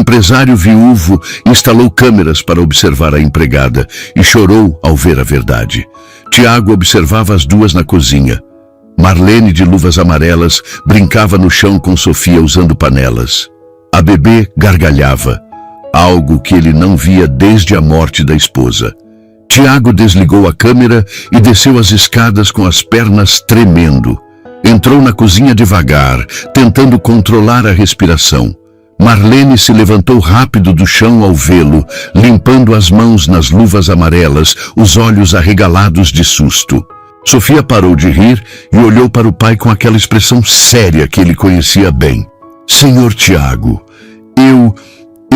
empresário viúvo instalou câmeras para observar a empregada e chorou ao ver a verdade. Tiago observava as duas na cozinha. Marlene, de luvas amarelas, brincava no chão com Sofia usando panelas. A bebê gargalhava, algo que ele não via desde a morte da esposa. Tiago desligou a câmera e desceu as escadas com as pernas tremendo. Entrou na cozinha devagar, tentando controlar a respiração. Marlene se levantou rápido do chão ao vê-lo, limpando as mãos nas luvas amarelas, os olhos arregalados de susto. Sofia parou de rir e olhou para o pai com aquela expressão séria que ele conhecia bem. Senhor Tiago, eu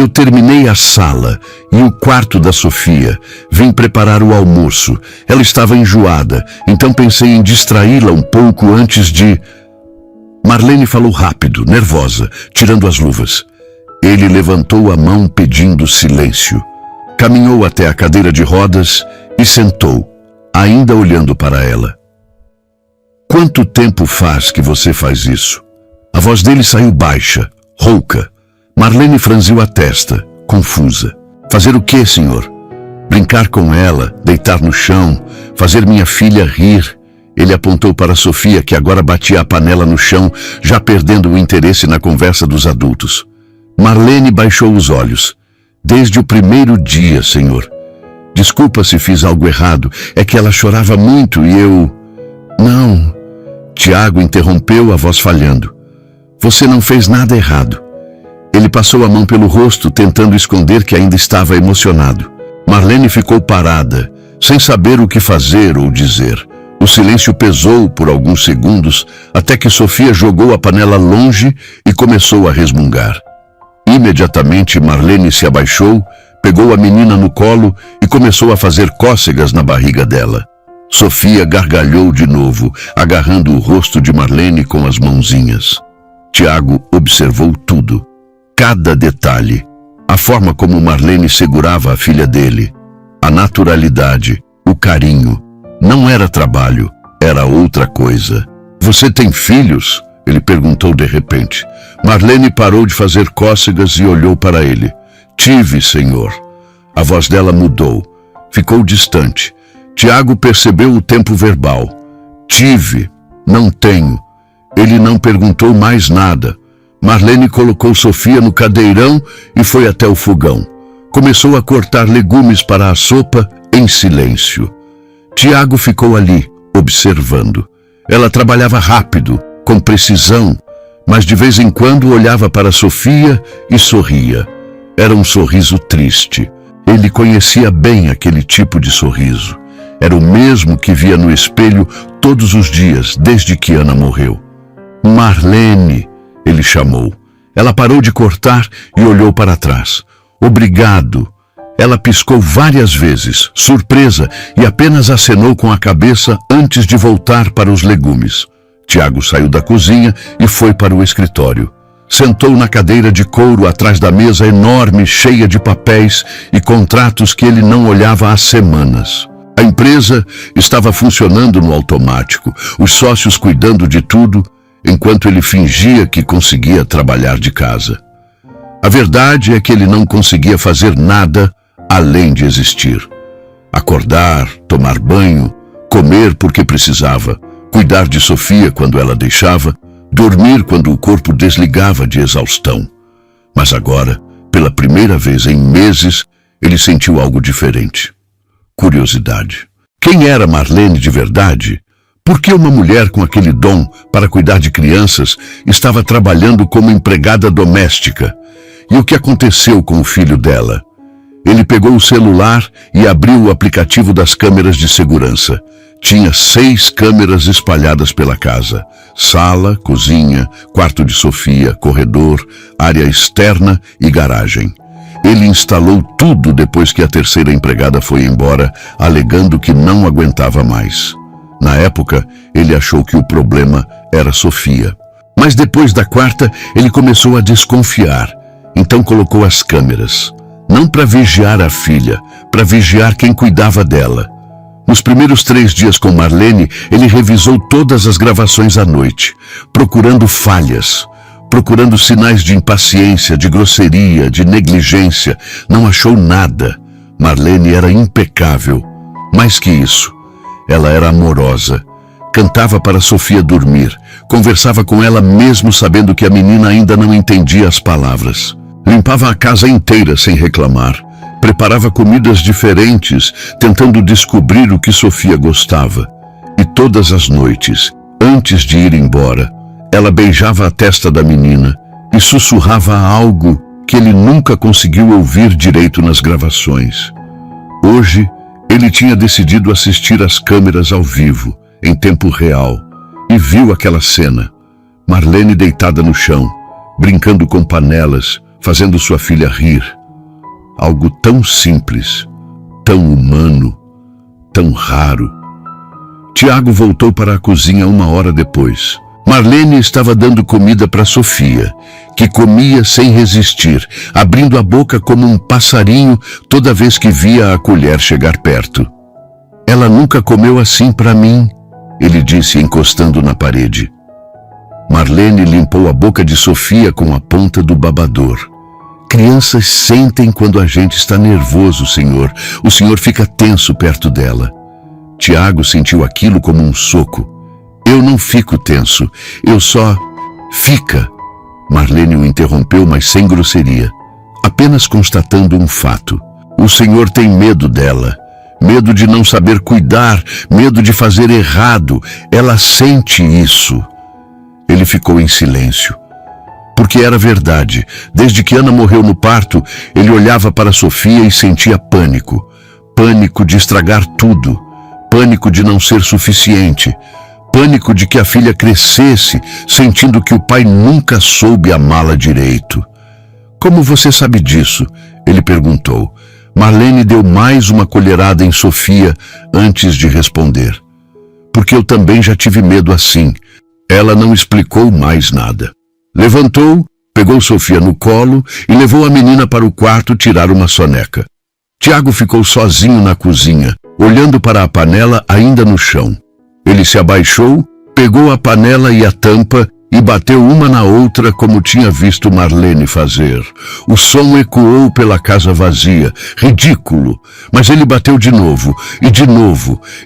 terminei a sala e o quarto da Sofia. Vim preparar o almoço. Ela estava enjoada, então pensei em distraí-la um pouco antes de... Marlene falou rápido, nervosa, tirando as luvas. Ele levantou a mão pedindo silêncio. Caminhou até a cadeira de rodas e sentou, ainda olhando para ela. Quanto tempo faz que você faz isso? A voz dele saiu baixa, rouca. Marlene franziu a testa, confusa. Fazer o quê, senhor? Brincar com ela, deitar no chão, fazer minha filha rir. Ele apontou para Sofia, que agora batia a panela no chão, já perdendo o interesse na conversa dos adultos. Marlene baixou os olhos. Desde o primeiro dia, senhor. Desculpa se fiz algo errado, é que ela chorava muito e eu... Não. Tiago interrompeu, a voz falhando. Você não fez nada errado. Ele passou a mão pelo rosto, tentando esconder que ainda estava emocionado. Marlene ficou parada, sem saber o que fazer ou dizer. O silêncio pesou por alguns segundos, até que Sofia jogou a panela longe e começou a resmungar. Imediatamente, Marlene se abaixou, pegou a menina no colo e começou a fazer cócegas na barriga dela. Sofia gargalhou de novo, agarrando o rosto de Marlene com as mãozinhas. Tiago observou tudo. Cada detalhe, a forma como Marlene segurava a filha dele, a naturalidade, o carinho. Não era trabalho, era outra coisa. Você tem filhos? Ele perguntou de repente. Marlene parou de fazer cócegas e olhou para ele. Tive, senhor. A voz dela mudou, ficou distante. Tiago percebeu o tempo verbal. Tive, não tenho. Ele não perguntou mais nada. Marlene colocou Sofia no cadeirão e foi até o fogão. Começou a cortar legumes para a sopa em silêncio. Tiago ficou ali, observando. Ela trabalhava rápido, com precisão, mas de vez em quando olhava para Sofia e sorria. Era um sorriso triste. Ele conhecia bem aquele tipo de sorriso. Era o mesmo que via no espelho todos os dias, desde que Ana morreu. Marlene, ele chamou. Ela parou de cortar e olhou para trás. Obrigado. Ela piscou várias vezes, surpresa, e apenas acenou com a cabeça antes de voltar para os legumes. Tiago saiu da cozinha e foi para o escritório. Sentou na cadeira de couro atrás da mesa enorme, cheia de papéis e contratos que ele não olhava há semanas. A empresa estava funcionando no automático, os sócios cuidando de tudo, enquanto ele fingia que conseguia trabalhar de casa. A verdade é que ele não conseguia fazer nada além de existir. Acordar, tomar banho, comer porque precisava, cuidar de Sofia quando ela deixava, dormir quando o corpo desligava de exaustão. Mas agora, pela primeira vez em meses, ele sentiu algo diferente. Curiosidade. Quem era Marlene de verdade? Por que uma mulher com aquele dom para cuidar de crianças estava trabalhando como empregada doméstica? E o que aconteceu com o filho dela? Ele pegou o celular e abriu o aplicativo das câmeras de segurança. Tinha 6 câmeras espalhadas pela casa. Sala, cozinha, quarto de Sofia, corredor, área externa e garagem. Ele instalou tudo depois que a terceira empregada foi embora, alegando que não aguentava mais. Na época, ele achou que o problema era Sofia. Mas depois da quarta, ele começou a desconfiar. Então colocou as câmeras. Não para vigiar a filha, para vigiar quem cuidava dela. Nos primeiros 3 dias com Marlene, ele revisou todas as gravações à noite, procurando falhas. procurando sinais de impaciência, de grosseria, de negligência. Não achou nada. Marlene era impecável. Mais que isso, ela era amorosa. Cantava para Sofia dormir. Conversava com ela mesmo sabendo que a menina ainda não entendia as palavras. Limpava a casa inteira sem reclamar. Preparava comidas diferentes, tentando descobrir o que Sofia gostava. E todas as noites, antes de ir embora, ela beijava a testa da menina e sussurrava algo que ele nunca conseguiu ouvir direito nas gravações. Hoje, ele tinha decidido assistir às câmeras ao vivo, em tempo real, e viu aquela cena. Marlene deitada no chão, brincando com panelas, fazendo sua filha rir. Algo tão simples, tão humano, tão raro. Tiago voltou para a cozinha 1 hora depois. Marlene estava dando comida para Sofia, que comia sem resistir, abrindo a boca como um passarinho toda vez que via a colher chegar perto. Ela nunca comeu assim para mim, ele disse encostando na parede. Marlene limpou a boca de Sofia com a ponta do babador. Crianças sentem quando a gente está nervoso, senhor. O senhor fica tenso perto dela. Tiago sentiu aquilo como um soco. Eu não fico tenso, eu só... Fica. Marlene o interrompeu, mas sem grosseria. Apenas constatando um fato. O senhor tem medo dela. Medo de não saber cuidar, medo de fazer errado. Ela sente isso. Ele ficou em silêncio. Porque era verdade. Desde que Ana morreu no parto, ele olhava para Sofia e sentia pânico. Pânico de estragar tudo. Pânico de não ser suficiente. Pânico de que a filha crescesse, sentindo que o pai nunca soube amá-la direito. Como você sabe disso? Ele perguntou. Marlene deu mais uma colherada em Sofia antes de responder. Porque eu também já tive medo assim. Ela não explicou mais nada. Levantou, pegou Sofia no colo e levou a menina para o quarto tirar uma soneca. Tiago ficou sozinho na cozinha, olhando para a panela ainda no chão. Ele se abaixou, pegou a panela e a tampa e bateu uma na outra como tinha visto Marlene fazer. O som ecoou pela casa vazia, ridículo, mas ele bateu de novo,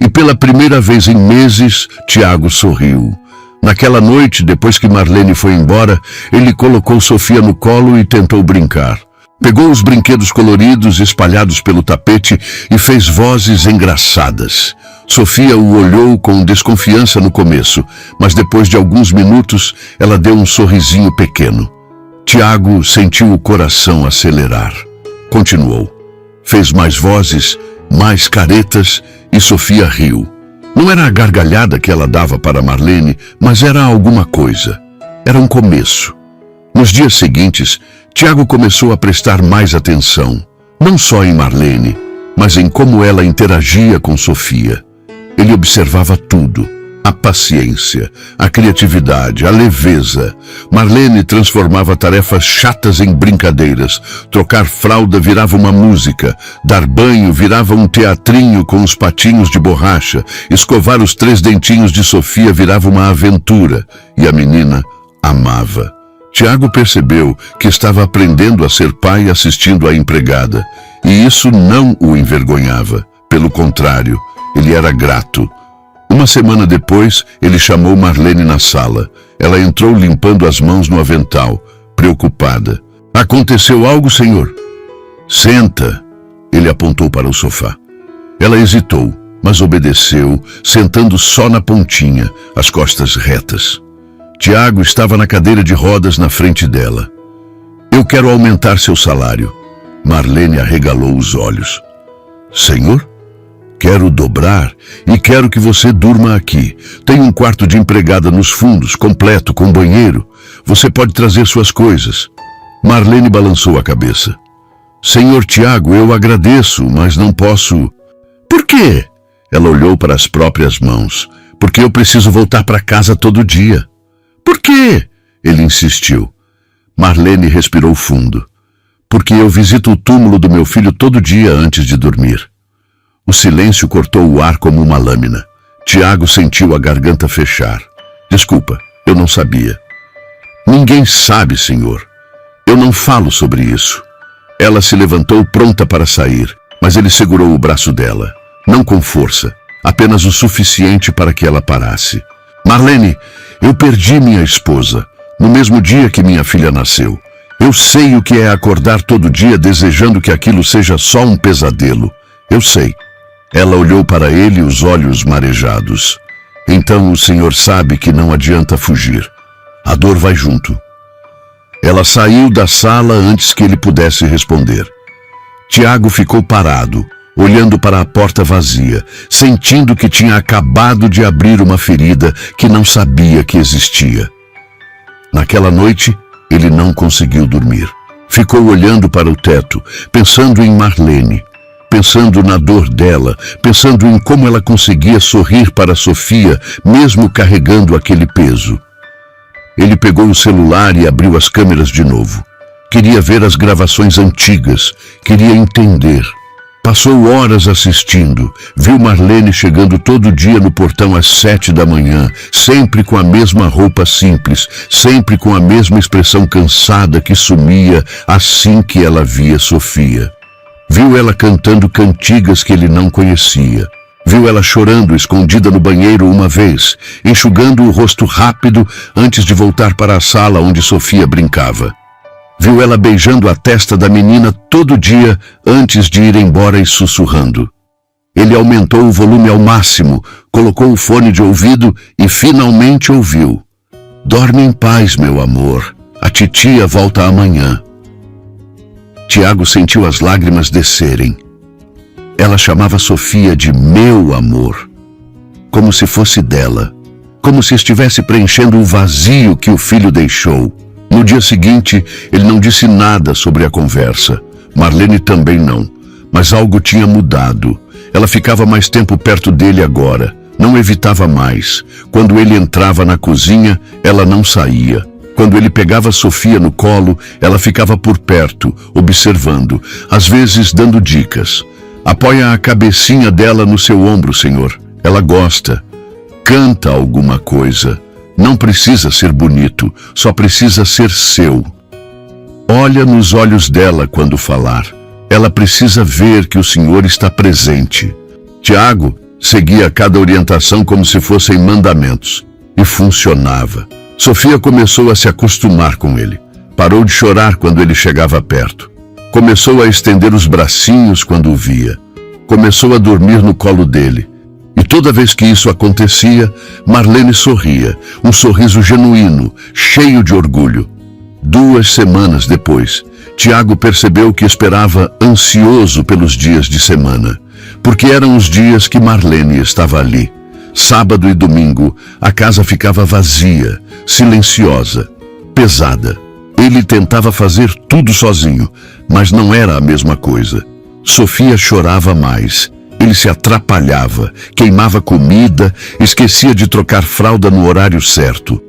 e pela primeira vez em meses, Tiago sorriu. Naquela noite, depois que Marlene foi embora, ele colocou Sofia no colo e tentou brincar. Pegou os brinquedos coloridos espalhados pelo tapete e fez vozes engraçadas. Sofia o olhou com desconfiança no começo, mas depois de alguns minutos, ela deu um sorrisinho pequeno. Tiago sentiu o coração acelerar. Continuou. Fez mais vozes, mais caretas e Sofia riu. Não era a gargalhada que ela dava para Marlene, mas era alguma coisa. Era um começo. Nos dias seguintes, Tiago começou a prestar mais atenção, não só em Marlene, mas em como ela interagia com Sofia. Ele observava tudo, a paciência, a criatividade, a leveza. Marlene transformava tarefas chatas em brincadeiras. Trocar fralda virava uma música. Dar banho virava um teatrinho com os patinhos de borracha. Escovar os 3 dentinhos de Sofia virava uma aventura. E a menina amava. Tiago percebeu que estava aprendendo a ser pai assistindo à empregada. E isso não o envergonhava. Pelo contrário, ele era grato. Uma semana depois, ele chamou Marlene na sala. Ela entrou limpando as mãos no avental, preocupada. Aconteceu algo, senhor? Senta. Ele apontou para o sofá. Ela hesitou, mas obedeceu, sentando só na pontinha, as costas retas. Tiago estava na cadeira de rodas na frente dela. Eu quero aumentar seu salário. Marlene arregalou os olhos. Senhor? Quero dobrar e quero que você durma aqui. Tem um quarto de empregada nos fundos, completo, com banheiro. Você pode trazer suas coisas. Marlene balançou a cabeça. Senhor Tiago, eu agradeço, mas não posso... Por quê? Ela olhou para as próprias mãos. Porque eu preciso voltar para casa todo dia. Por quê? Ele insistiu. Marlene respirou fundo. Porque eu visito o túmulo do meu filho todo dia antes de dormir. O silêncio cortou o ar como uma lâmina. Tiago sentiu a garganta fechar. Desculpa, eu não sabia. Ninguém sabe, senhor. Eu não falo sobre isso. Ela se levantou pronta para sair, mas ele segurou o braço dela. Não com força, apenas o suficiente para que ela parasse. Marlene, eu perdi minha esposa, no mesmo dia que minha filha nasceu. Eu sei o que é acordar todo dia desejando que aquilo seja só um pesadelo. Eu sei. Ela olhou para ele, os olhos marejados. Então o senhor sabe que não adianta fugir. A dor vai junto. Ela saiu da sala antes que ele pudesse responder. Tiago ficou parado, olhando para a porta vazia, sentindo que tinha acabado de abrir uma ferida que não sabia que existia. Naquela noite, ele não conseguiu dormir. Ficou olhando para o teto, pensando em Marlene, pensando na dor dela, pensando em como ela conseguia sorrir para Sofia, mesmo carregando aquele peso. Ele pegou o celular e abriu as câmeras de novo. Queria ver as gravações antigas, queria entender. Passou horas assistindo, viu Marlene chegando todo dia no portão às 7 da manhã, sempre com a mesma roupa simples, sempre com a mesma expressão cansada que sumia assim que ela via Sofia. Viu ela cantando cantigas que ele não conhecia. Viu ela chorando escondida no banheiro uma vez, enxugando o rosto rápido antes de voltar para a sala onde Sofia brincava. Viu ela beijando a testa da menina todo dia antes de ir embora e sussurrando. Ele aumentou o volume ao máximo, colocou o fone de ouvido e finalmente ouviu. Dorme em paz, meu amor. A titia volta amanhã. Tiago sentiu as lágrimas descerem. Ela chamava Sofia de meu amor, como se fosse dela, como se estivesse preenchendo o vazio que o filho deixou. No dia seguinte, ele não disse nada sobre a conversa. Marlene também não, mas algo tinha mudado. Ela ficava mais tempo perto dele agora, não evitava mais. Quando ele entrava na cozinha, ela não saía. Quando ele pegava Sofia no colo, ela ficava por perto, observando, às vezes dando dicas. Apoia a cabecinha dela no seu ombro, senhor. Ela gosta. Canta alguma coisa. Não precisa ser bonito, só precisa ser seu. Olha nos olhos dela quando falar. Ela precisa ver que o senhor está presente. Tiago seguia cada orientação como se fossem mandamentos. E funcionava. Sofia começou a se acostumar com ele. Parou de chorar quando ele chegava perto. Começou a estender os bracinhos quando o via. Começou a dormir no colo dele. E toda vez que isso acontecia, Marlene sorria, um sorriso genuíno, cheio de orgulho. 2 semanas depois, Tiago percebeu que esperava ansioso pelos dias de semana, porque eram os dias que Marlene estava ali. Sábado e domingo, a casa ficava vazia, silenciosa, pesada. Ele tentava fazer tudo sozinho, mas não era a mesma coisa. Sofia chorava mais. Ele se atrapalhava, queimava comida, esquecia de trocar fralda no horário certo.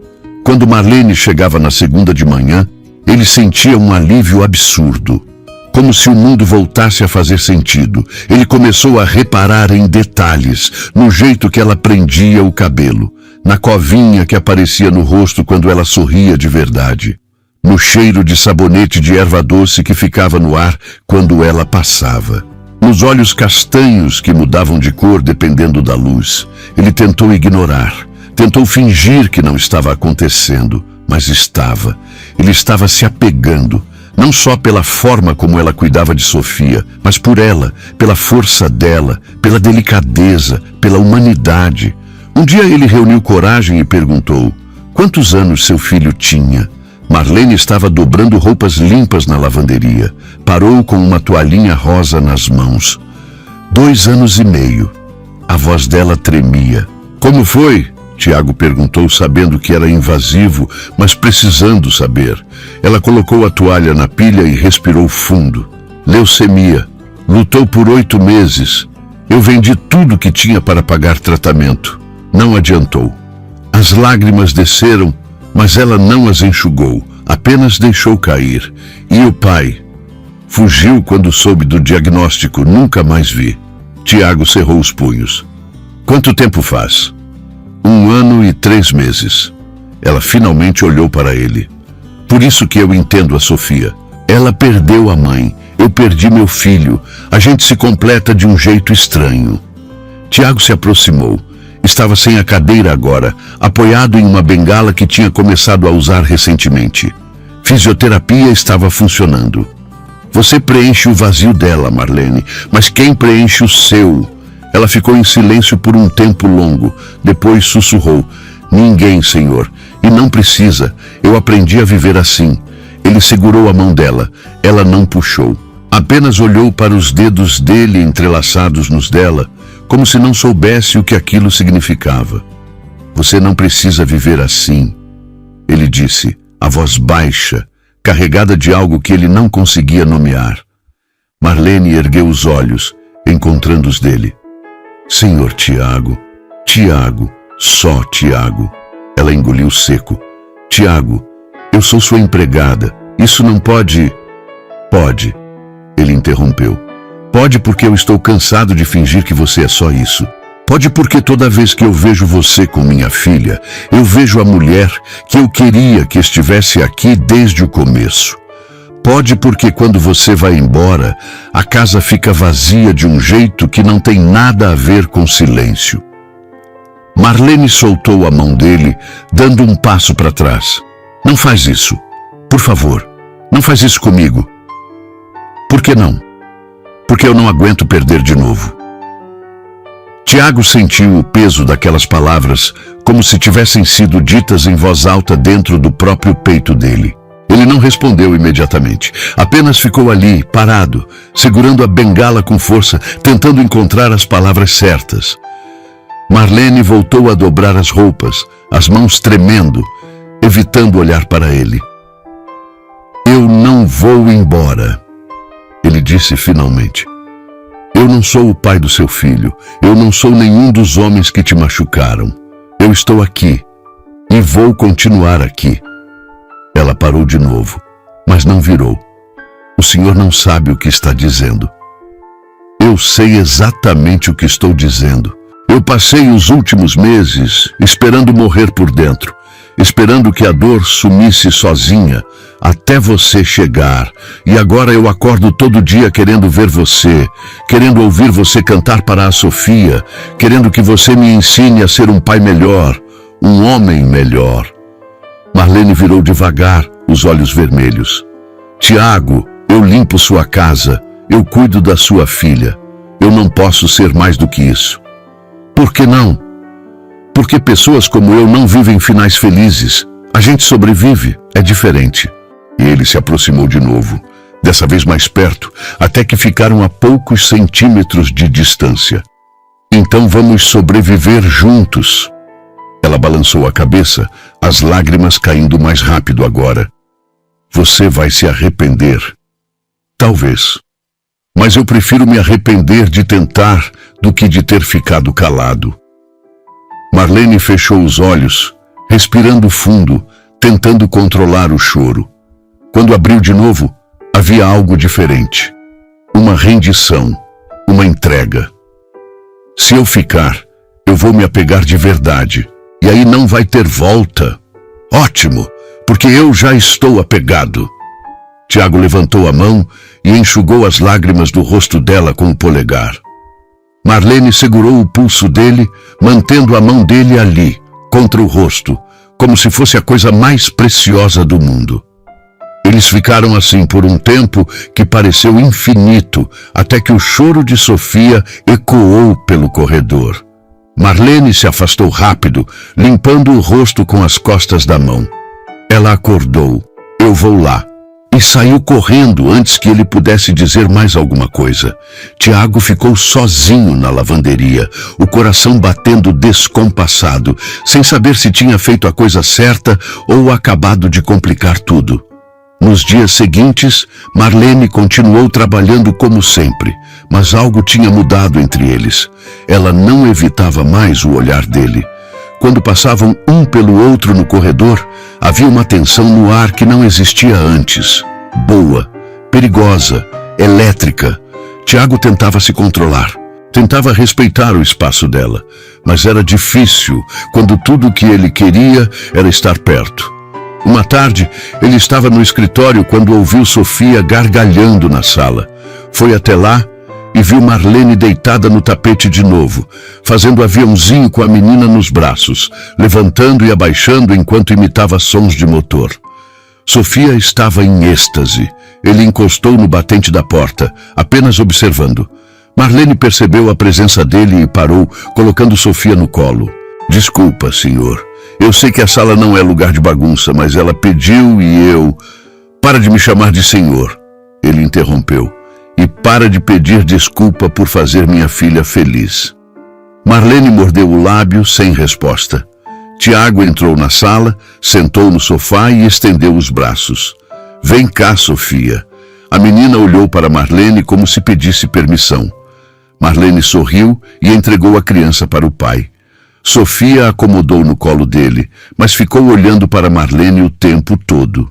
Quando Marlene chegava na segunda de manhã, ele sentia um alívio absurdo. Como se o mundo voltasse a fazer sentido. Ele começou a reparar em detalhes, no jeito que ela prendia o cabelo, na covinha que aparecia no rosto quando ela sorria de verdade, no cheiro de sabonete de erva doce que ficava no ar quando ela passava, nos olhos castanhos que mudavam de cor dependendo da luz. Ele tentou ignorar, tentou fingir que não estava acontecendo, mas estava. Ele estava se apegando, não só pela forma como ela cuidava de Sofia, mas por ela, pela força dela, pela delicadeza, pela humanidade. Um dia ele reuniu coragem e perguntou: quantos anos seu filho tinha? Marlene estava dobrando roupas limpas na lavanderia. Parou com uma toalhinha rosa nas mãos. 2 anos e meio. A voz dela tremia. Como foi? Tiago perguntou, sabendo que era invasivo, mas precisando saber. Ela colocou a toalha na pilha e respirou fundo. Leucemia. Lutou por 8 meses. Eu vendi tudo que tinha para pagar tratamento. Não adiantou. As lágrimas desceram, mas ela não as enxugou, apenas deixou cair. E o pai? Fugiu quando soube do diagnóstico, nunca mais vi. Tiago cerrou os punhos. Quanto tempo faz? 1 ano e 3 meses. Ela finalmente olhou para ele. Por isso que eu entendo a Sofia. Ela perdeu a mãe, eu perdi meu filho. A gente se completa de um jeito estranho. Tiago se aproximou. Estava sem a cadeira agora, apoiado em uma bengala que tinha começado a usar recentemente. Fisioterapia estava funcionando. Você preenche o vazio dela, Marlene, mas quem preenche o seu? Ela ficou em silêncio por um tempo longo. Depois sussurrou: ninguém, senhor. E não precisa. Eu aprendi a viver assim. Ele segurou a mão dela. Ela não puxou. Apenas olhou para os dedos dele entrelaçados nos dela, como se não soubesse o que aquilo significava. Você não precisa viver assim, ele disse, a voz baixa, carregada de algo que ele não conseguia nomear. Marlene ergueu os olhos, encontrando os dele. Senhor Tiago, Tiago, só Tiago. Ela engoliu seco. Tiago, eu sou sua empregada. Isso não pode... Pode. Ele interrompeu. Pode porque eu estou cansado de fingir que você é só isso. Pode porque toda vez que eu vejo você com minha filha, eu vejo a mulher que eu queria que estivesse aqui desde o começo. Pode porque quando você vai embora, a casa fica vazia de um jeito que não tem nada a ver com silêncio. Marlene soltou a mão dele, dando um passo para trás. Não faz isso. Por favor, não faz isso comigo. Por que não? Porque eu não aguento perder de novo. Tiago sentiu o peso daquelas palavras como se tivessem sido ditas em voz alta dentro do próprio peito dele. Ele não respondeu imediatamente, apenas ficou ali, parado, segurando a bengala com força, tentando encontrar as palavras certas. Marlene voltou a dobrar as roupas, as mãos tremendo, evitando olhar para ele. Eu não vou embora, ele disse finalmente. Eu não sou o pai do seu filho, eu não sou nenhum dos homens que te machucaram. Eu estou aqui e vou continuar aqui. Ela parou de novo, mas não virou. O senhor não sabe o que está dizendo. Eu sei exatamente o que estou dizendo. Eu passei os últimos meses esperando morrer por dentro, esperando que a dor sumisse sozinha, até você chegar. E agora eu acordo todo dia querendo ver você, querendo ouvir você cantar para a Sofia, querendo que você me ensine a ser um pai melhor, um homem melhor. Marlene virou devagar, os olhos vermelhos. Tiago, eu limpo sua casa, eu cuido da sua filha. Eu não posso ser mais do que isso. Por que não? Porque pessoas como eu não vivem finais felizes. A gente sobrevive, é diferente. E ele se aproximou de novo, dessa vez mais perto, até que ficaram a poucos centímetros de distância. Então vamos sobreviver juntos. Ela balançou a cabeça, as lágrimas caindo mais rápido agora. Você vai se arrepender. Talvez. Mas eu prefiro me arrepender de tentar do que de ter ficado calado. Marlene fechou os olhos, respirando fundo, tentando controlar o choro. Quando abriu de novo, havia algo diferente. Uma rendição, uma entrega. Se eu ficar, eu vou me apegar de verdade. E aí não vai ter volta. Ótimo, porque eu já estou apegado. Tiago levantou a mão e enxugou as lágrimas do rosto dela com o polegar. Marlene segurou o pulso dele, mantendo a mão dele ali, contra o rosto, como se fosse a coisa mais preciosa do mundo. Eles ficaram assim por um tempo que pareceu infinito, até que o choro de Sofia ecoou pelo corredor. Marlene se afastou rápido, limpando o rosto com as costas da mão. Ela acordou. Eu vou lá. E saiu correndo antes que ele pudesse dizer mais alguma coisa. Tiago ficou sozinho na lavanderia, o coração batendo descompassado, sem saber se tinha feito a coisa certa ou acabado de complicar tudo. Nos dias seguintes, Marlene continuou trabalhando como sempre, mas algo tinha mudado entre eles. Ela não evitava mais o olhar dele. Quando passavam um pelo outro no corredor, havia uma tensão no ar que não existia antes. Boa, perigosa, elétrica. Tiago tentava se controlar. Tentava respeitar o espaço dela, mas era difícil quando tudo o que ele queria era estar perto. Uma tarde, ele estava no escritório quando ouviu Sofia gargalhando na sala. Foi até lá e viu Marlene deitada no tapete de novo, fazendo aviãozinho com a menina nos braços, levantando e abaixando enquanto imitava sons de motor. Sofia estava em êxtase. Ele encostou no batente da porta, apenas observando. Marlene percebeu a presença dele e parou, colocando Sofia no colo. Desculpa, senhor. Eu sei que a sala não é lugar de bagunça, mas ela pediu e eu... Para de me chamar de senhor. Ele interrompeu. E para de pedir desculpa por fazer minha filha feliz. Marlene mordeu o lábio sem resposta. Tiago entrou na sala, sentou no sofá e estendeu os braços. Vem cá, Sofia. A menina olhou para Marlene como se pedisse permissão. Marlene sorriu e entregou a criança para o pai. Sofia a acomodou no colo dele, mas ficou olhando para Marlene o tempo todo.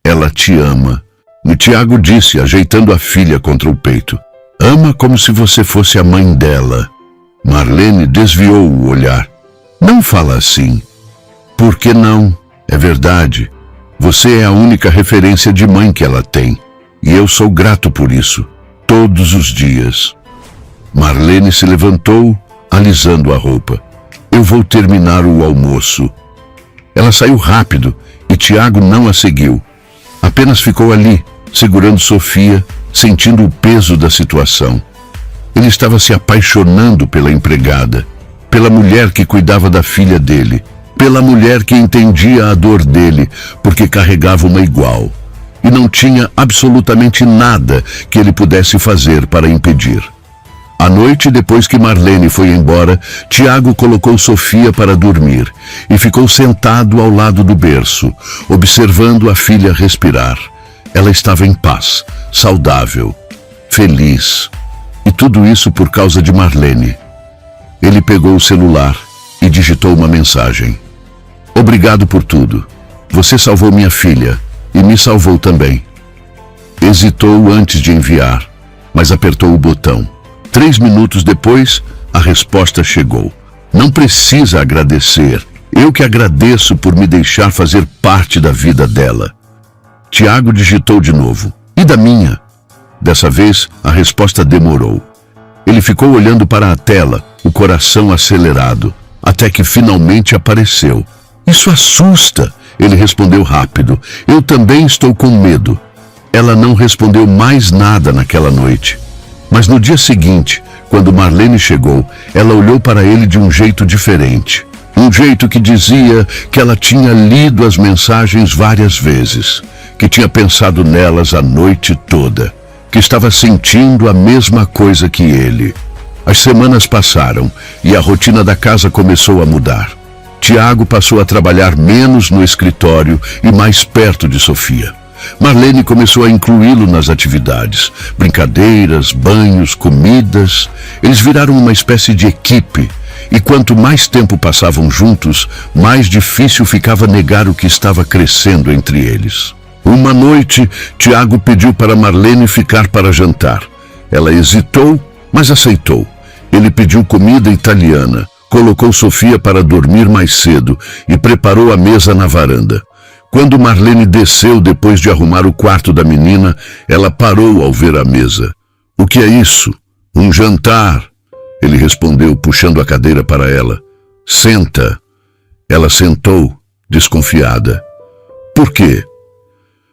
Ela te ama. E Tiago disse, ajeitando a filha contra o peito. Ama como se você fosse a mãe dela. Marlene desviou o olhar. Não fala assim. Por que não? É verdade. Você é a única referência de mãe que ela tem. E eu sou grato por isso. Todos os dias. Marlene se levantou, alisando a roupa. Eu vou terminar o almoço. Ela saiu rápido e Tiago não a seguiu. Apenas ficou ali, segurando Sofia, sentindo o peso da situação. Ele estava se apaixonando pela empregada, pela mulher que cuidava da filha dele, pela mulher que entendia a dor dele, porque carregava uma igual. E não tinha absolutamente nada que ele pudesse fazer para impedir. À noite, depois que Marlene foi embora, Tiago colocou Sofia para dormir e ficou sentado ao lado do berço, observando a filha respirar. Ela estava em paz, saudável, feliz. E tudo isso por causa de Marlene. Ele pegou o celular e digitou uma mensagem. Obrigado por tudo. Você salvou minha filha e me salvou também. Hesitou antes de enviar, mas apertou o botão. 3 minutos depois, a resposta chegou. Não precisa agradecer. Eu que agradeço por me deixar fazer parte da vida dela. Tiago digitou de novo. E da minha? Dessa vez, a resposta demorou. Ele ficou olhando para a tela, o coração acelerado, até que finalmente apareceu. Isso assusta, ele respondeu rápido. Eu também estou com medo. Ela não respondeu mais nada naquela noite. Mas no dia seguinte, quando Marlene chegou, ela olhou para ele de um jeito diferente. Um jeito que dizia que ela tinha lido as mensagens várias vezes, que tinha pensado nelas a noite toda, que estava sentindo a mesma coisa que ele. As semanas passaram e a rotina da casa começou a mudar. Tiago passou a trabalhar menos no escritório e mais perto de Sofia. Marlene começou a incluí-lo nas atividades, brincadeiras, banhos, comidas. Eles viraram uma espécie de equipe, e quanto mais tempo passavam juntos, mais difícil ficava negar o que estava crescendo entre eles. Uma noite, Tiago pediu para Marlene ficar para jantar. Ela hesitou, mas aceitou. Ele pediu comida italiana, colocou Sofia para dormir mais cedo e preparou a mesa na varanda. Quando Marlene desceu depois de arrumar o quarto da menina, ela parou ao ver a mesa. O que é isso? Um jantar, ele respondeu, puxando a cadeira para ela. Senta. Ela sentou, desconfiada. Por quê?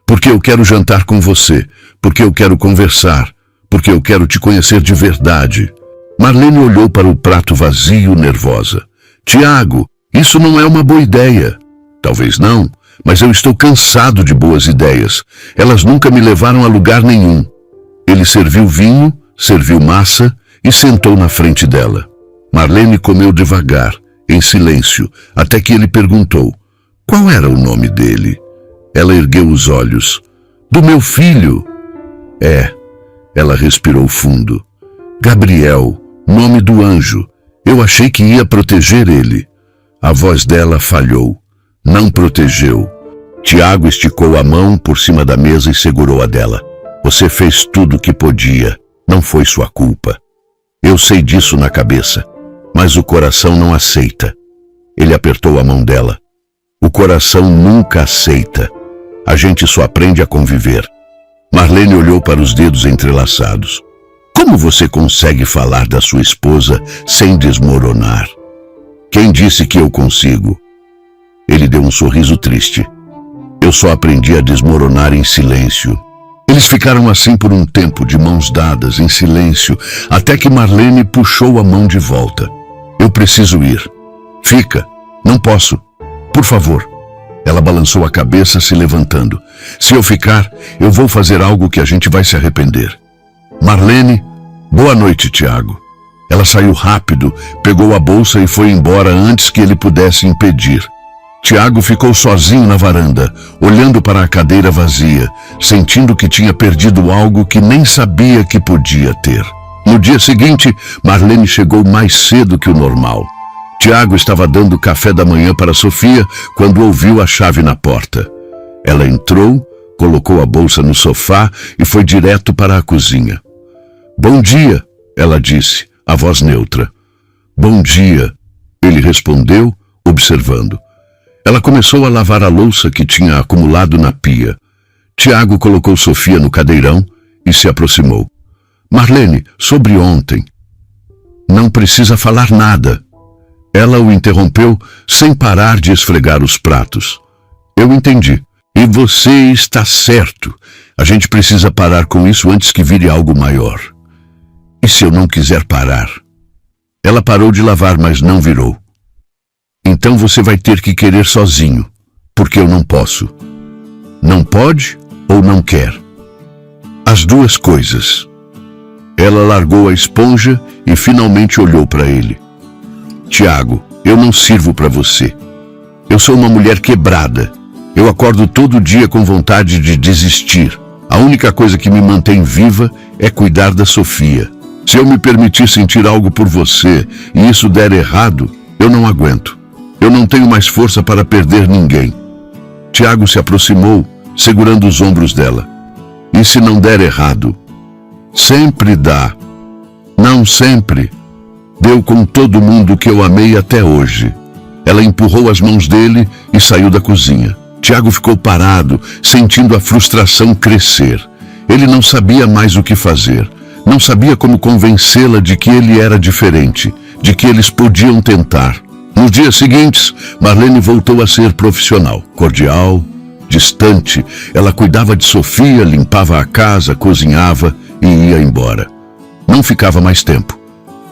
Porque eu quero jantar com você, porque eu quero conversar, porque eu quero te conhecer de verdade. Marlene olhou para o prato vazio, nervosa. Tiago, isso não é uma boa ideia. Talvez não. Mas eu estou cansado de boas ideias. Elas nunca me levaram a lugar nenhum. Ele serviu vinho, serviu massa e sentou na frente dela. Marlene comeu devagar, em silêncio, até que ele perguntou, qual era o nome dele? Ela ergueu os olhos. Do meu filho. É. Ela respirou fundo. Gabriel, nome do anjo. Eu achei que ia proteger ele. A voz dela falhou. Não protegeu. Tiago esticou a mão por cima da mesa e segurou a dela. Você fez tudo o que podia. Não foi sua culpa. Eu sei disso na cabeça, mas o coração não aceita. Ele apertou a mão dela. O coração nunca aceita. A gente só aprende a conviver. Marlene olhou para os dedos entrelaçados. Como você consegue falar da sua esposa sem desmoronar? Quem disse que eu consigo? Ele deu um sorriso triste. Eu só aprendi a desmoronar em silêncio. Eles ficaram assim por um tempo, de mãos dadas, em silêncio, até que Marlene puxou a mão de volta. Eu preciso ir. Fica. Não posso. Por favor. Ela balançou a cabeça, se levantando. Se eu ficar, eu vou fazer algo que a gente vai se arrepender. Marlene, boa noite, Tiago. Ela saiu rápido, pegou a bolsa e foi embora antes que ele pudesse impedir. Tiago ficou sozinho na varanda, olhando para a cadeira vazia, sentindo que tinha perdido algo que nem sabia que podia ter. No dia seguinte, Marlene chegou mais cedo que o normal. Tiago estava dando café da manhã para Sofia quando ouviu a chave na porta. Ela entrou, colocou a bolsa no sofá e foi direto para a cozinha. Bom dia, ela disse, a voz neutra. Bom dia, ele respondeu, observando. Ela começou a lavar a louça que tinha acumulado na pia. Tiago colocou Sofia no cadeirão e se aproximou. Marlene, sobre ontem. Não precisa falar nada. Ela o interrompeu sem parar de esfregar os pratos. Eu entendi. E você está certo. A gente precisa parar com isso antes que vire algo maior. E se eu não quiser parar? Ela parou de lavar, mas não virou. Então você vai ter que querer sozinho, porque eu não posso. Não pode ou não quer? As duas coisas. Ela largou a esponja e finalmente olhou para ele. Tiago, eu não sirvo para você. Eu sou uma mulher quebrada. Eu acordo todo dia com vontade de desistir. A única coisa que me mantém viva é cuidar da Sofia. Se eu me permitir sentir algo por você e isso der errado, eu não aguento. Eu não tenho mais força para perder ninguém. Tiago se aproximou, segurando os ombros dela. E se não der errado? Sempre dá. Não sempre. Deu com todo mundo que eu amei até hoje. Ela empurrou as mãos dele e saiu da cozinha. Tiago ficou parado, sentindo a frustração crescer. Ele não sabia mais o que fazer. Não sabia como convencê-la de que ele era diferente, de que eles podiam tentar. Nos dias seguintes, Marlene voltou a ser profissional, cordial, distante. Ela cuidava de Sofia, limpava a casa, cozinhava e ia embora. Não ficava mais tempo.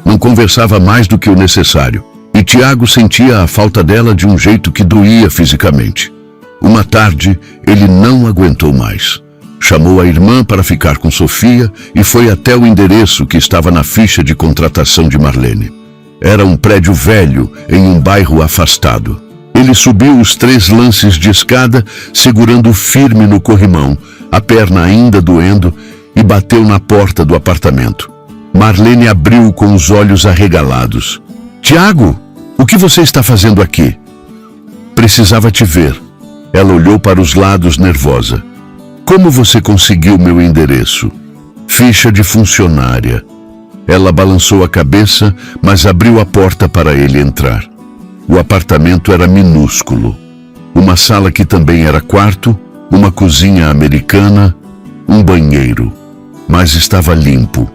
Não conversava mais do que o necessário. E Tiago sentia a falta dela de um jeito que doía fisicamente. Uma tarde, ele não aguentou mais. Chamou a irmã para ficar com Sofia e foi até o endereço que estava na ficha de contratação de Marlene. Era um prédio velho, em um bairro afastado. Ele subiu os 3 lances de escada, segurando firme no corrimão, a perna ainda doendo, e bateu na porta do apartamento. Marlene abriu com os olhos arregalados. Tiago, o que você está fazendo aqui? Precisava te ver. Ela olhou para os lados nervosa. Como você conseguiu meu endereço? Ficha de funcionária. Ela balançou a cabeça, mas abriu a porta para ele entrar. O apartamento era minúsculo. Uma sala que também era quarto, uma cozinha americana, um banheiro. Mas estava limpo,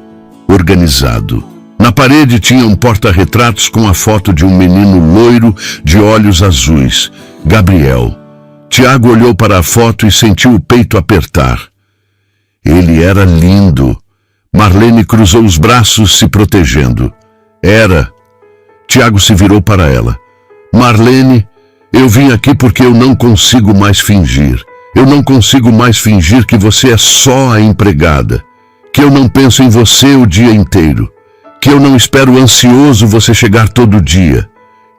organizado. Na parede tinha um porta-retratos com a foto de um menino loiro de olhos azuis, Gabriel. Tiago olhou para a foto e sentiu o peito apertar. Ele era lindo. Marlene cruzou os braços, se protegendo. Era. Tiago se virou para ela. Marlene, eu vim aqui porque eu não consigo mais fingir. Eu não consigo mais fingir que você é só a empregada. Que eu não penso em você o dia inteiro. Que eu não espero ansioso você chegar todo dia.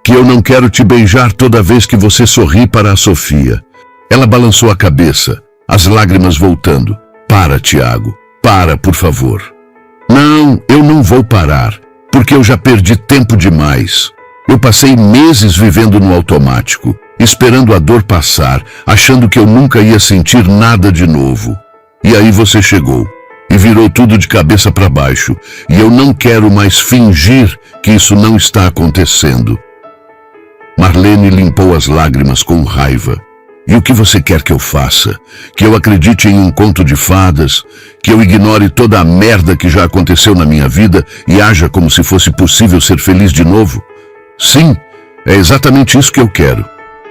Que eu não quero te beijar toda vez que você sorri para a Sofia. Ela balançou a cabeça, as lágrimas voltando. Para, Tiago. Para, por favor. Não, eu não vou parar, porque eu já perdi tempo demais. Eu passei meses vivendo no automático, esperando a dor passar, achando que eu nunca ia sentir nada de novo. E aí você chegou, e virou tudo de cabeça para baixo, e eu não quero mais fingir que isso não está acontecendo. Marlene limpou as lágrimas com raiva. E o que você quer que eu faça? Que eu acredite em um conto de fadas? Que eu ignore toda a merda que já aconteceu na minha vida e haja como se fosse possível ser feliz de novo? Sim, é exatamente isso que eu quero.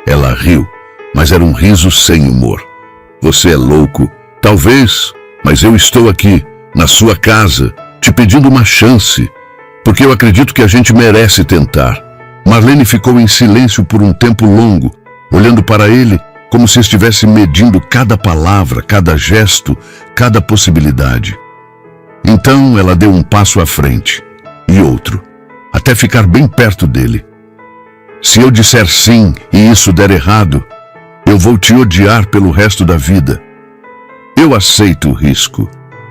Ela riu, mas era um riso sem humor. Você é louco. Talvez, mas eu estou aqui, na sua casa, te pedindo uma chance, porque eu acredito que a gente merece tentar. Marlene ficou em silêncio por um tempo longo, olhando para ele como se estivesse medindo cada palavra, cada gesto, cada possibilidade. Então ela deu um passo à frente, e outro, até ficar bem perto dele. Se eu disser sim e isso der errado, eu vou te odiar pelo resto da vida. Eu aceito o risco.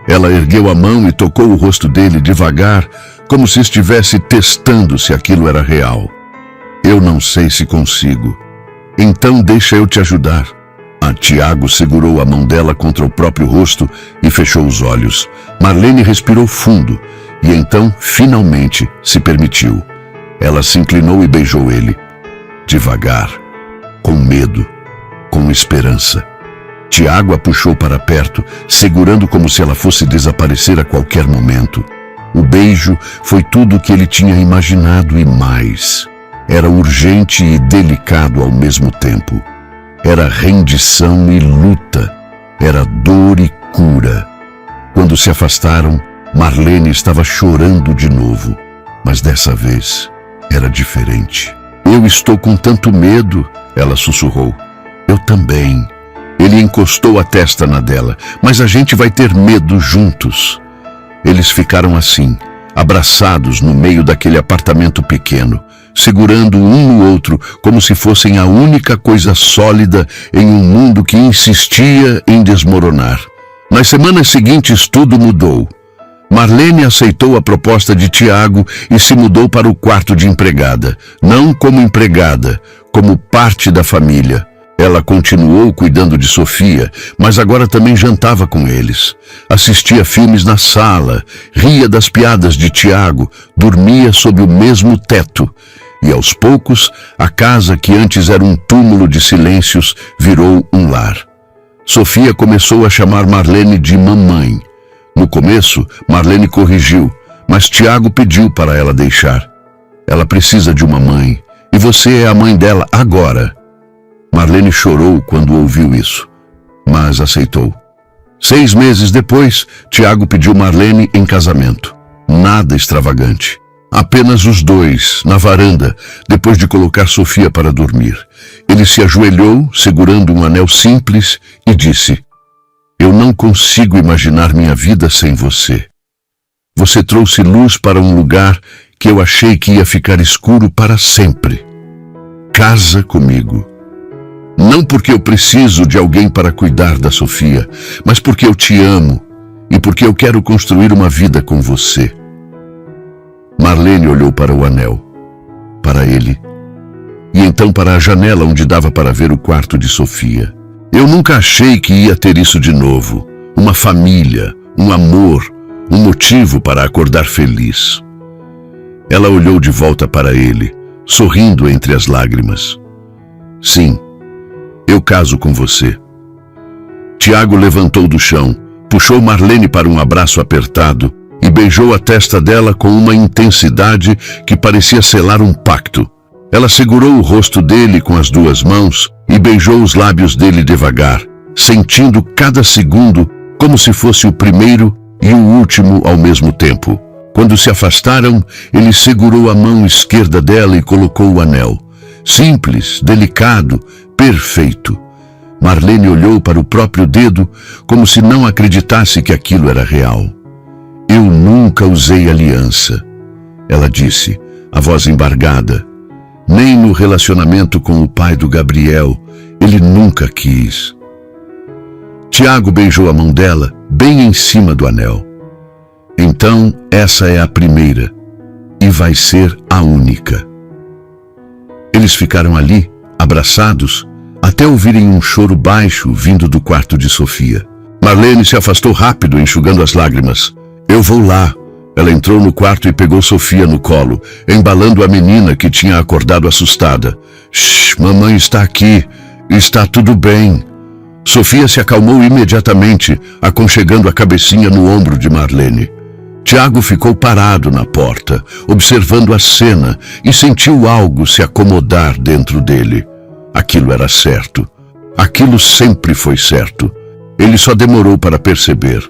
Ela ergueu a mão e tocou o rosto dele devagar, como se estivesse testando se aquilo era real. Eu não sei se consigo. Então deixa eu te ajudar. Tiago segurou a mão dela contra o próprio rosto e fechou os olhos. Marlene respirou fundo e então, finalmente, se permitiu. Ela se inclinou e beijou ele. Devagar, com medo, com esperança. Tiago a puxou para perto, segurando como se ela fosse desaparecer a qualquer momento. O beijo foi tudo o que ele tinha imaginado e mais. Era urgente e delicado ao mesmo tempo. Era rendição e luta. Era dor e cura. Quando se afastaram, Marlene estava chorando de novo. Mas dessa vez era diferente. Eu estou com tanto medo, ela sussurrou. Eu também. Ele encostou a testa na dela. Mas a gente vai ter medo juntos. Eles ficaram assim, abraçados no meio daquele apartamento pequeno, segurando um no outro como se fossem a única coisa sólida em um mundo que insistia em desmoronar. Nas semanas seguintes tudo mudou. Marlene aceitou a proposta de Tiago e se mudou para o quarto de empregada, não como empregada, como parte da família. Ela continuou cuidando de Sofia, mas agora também jantava com eles. Assistia filmes na sala, ria das piadas de Tiago, dormia sob o mesmo teto. E aos poucos, a casa que antes era um túmulo de silêncios virou um lar. Sofia começou a chamar Marlene de mamãe. No começo, Marlene corrigiu, mas Tiago pediu para ela deixar. Ela precisa de uma mãe, e você é a mãe dela agora. Marlene chorou quando ouviu isso, mas aceitou. 6 meses depois, Tiago pediu Marlene em casamento. Nada extravagante. Apenas os dois, na varanda, depois de colocar Sofia para dormir. Ele se ajoelhou, segurando um anel simples, e disse: Eu não consigo imaginar minha vida sem você. Você trouxe luz para um lugar que eu achei que ia ficar escuro para sempre. Casa comigo. Não porque eu preciso de alguém para cuidar da Sofia, mas porque eu te amo e porque eu quero construir uma vida com você. Marlene olhou para o anel, para ele, e então para a janela onde dava para ver o quarto de Sofia. Eu nunca achei que ia ter isso de novo. Uma família, um amor, um motivo para acordar feliz. Ela olhou de volta para ele, sorrindo entre as lágrimas. Sim, eu caso com você. Tiago levantou do chão, puxou Marlene para um abraço apertado e beijou a testa dela com uma intensidade que parecia selar um pacto. Ela segurou o rosto dele com as 2 mãos e beijou os lábios dele devagar, sentindo cada segundo como se fosse o primeiro e o último ao mesmo tempo. Quando se afastaram, ele segurou a mão esquerda dela e colocou o anel. Simples, delicado, perfeito. Marlene olhou para o próprio dedo como se não acreditasse que aquilo era real. Eu nunca usei aliança, ela disse, a voz embargada. Nem no relacionamento com o pai do Gabriel, ele nunca quis. Tiago beijou a mão dela bem em cima do anel. Então, essa é a primeira, e vai ser a única. Eles ficaram ali, abraçados, até ouvirem um choro baixo vindo do quarto de Sofia. Marlene se afastou rápido, enxugando as lágrimas. Eu vou lá, Ela entrou no quarto e pegou Sofia no colo, embalando a menina que tinha acordado assustada. Shh, mamãe está aqui. Está tudo bem. Sofia se acalmou imediatamente, aconchegando a cabecinha no ombro de Marlene. Tiago ficou parado na porta, observando a cena, e sentiu algo se acomodar dentro dele. Aquilo era certo. Aquilo sempre foi certo. Ele só demorou para perceber.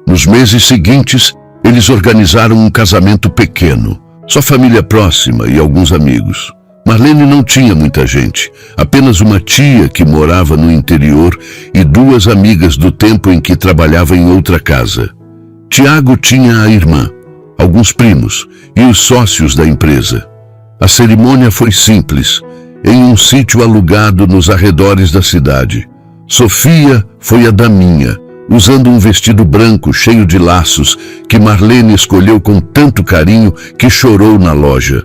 Nos meses seguintes, eles organizaram um casamento pequeno, só família próxima e alguns amigos. Marlene não tinha muita gente, apenas uma tia que morava no interior e duas amigas do tempo em que trabalhava em outra casa. Tiago tinha a irmã, alguns primos e os sócios da empresa. A cerimônia foi simples, em um sítio alugado nos arredores da cidade. Sofia foi a daminha, usando um vestido branco cheio de laços que Marlene escolheu com tanto carinho que chorou na loja.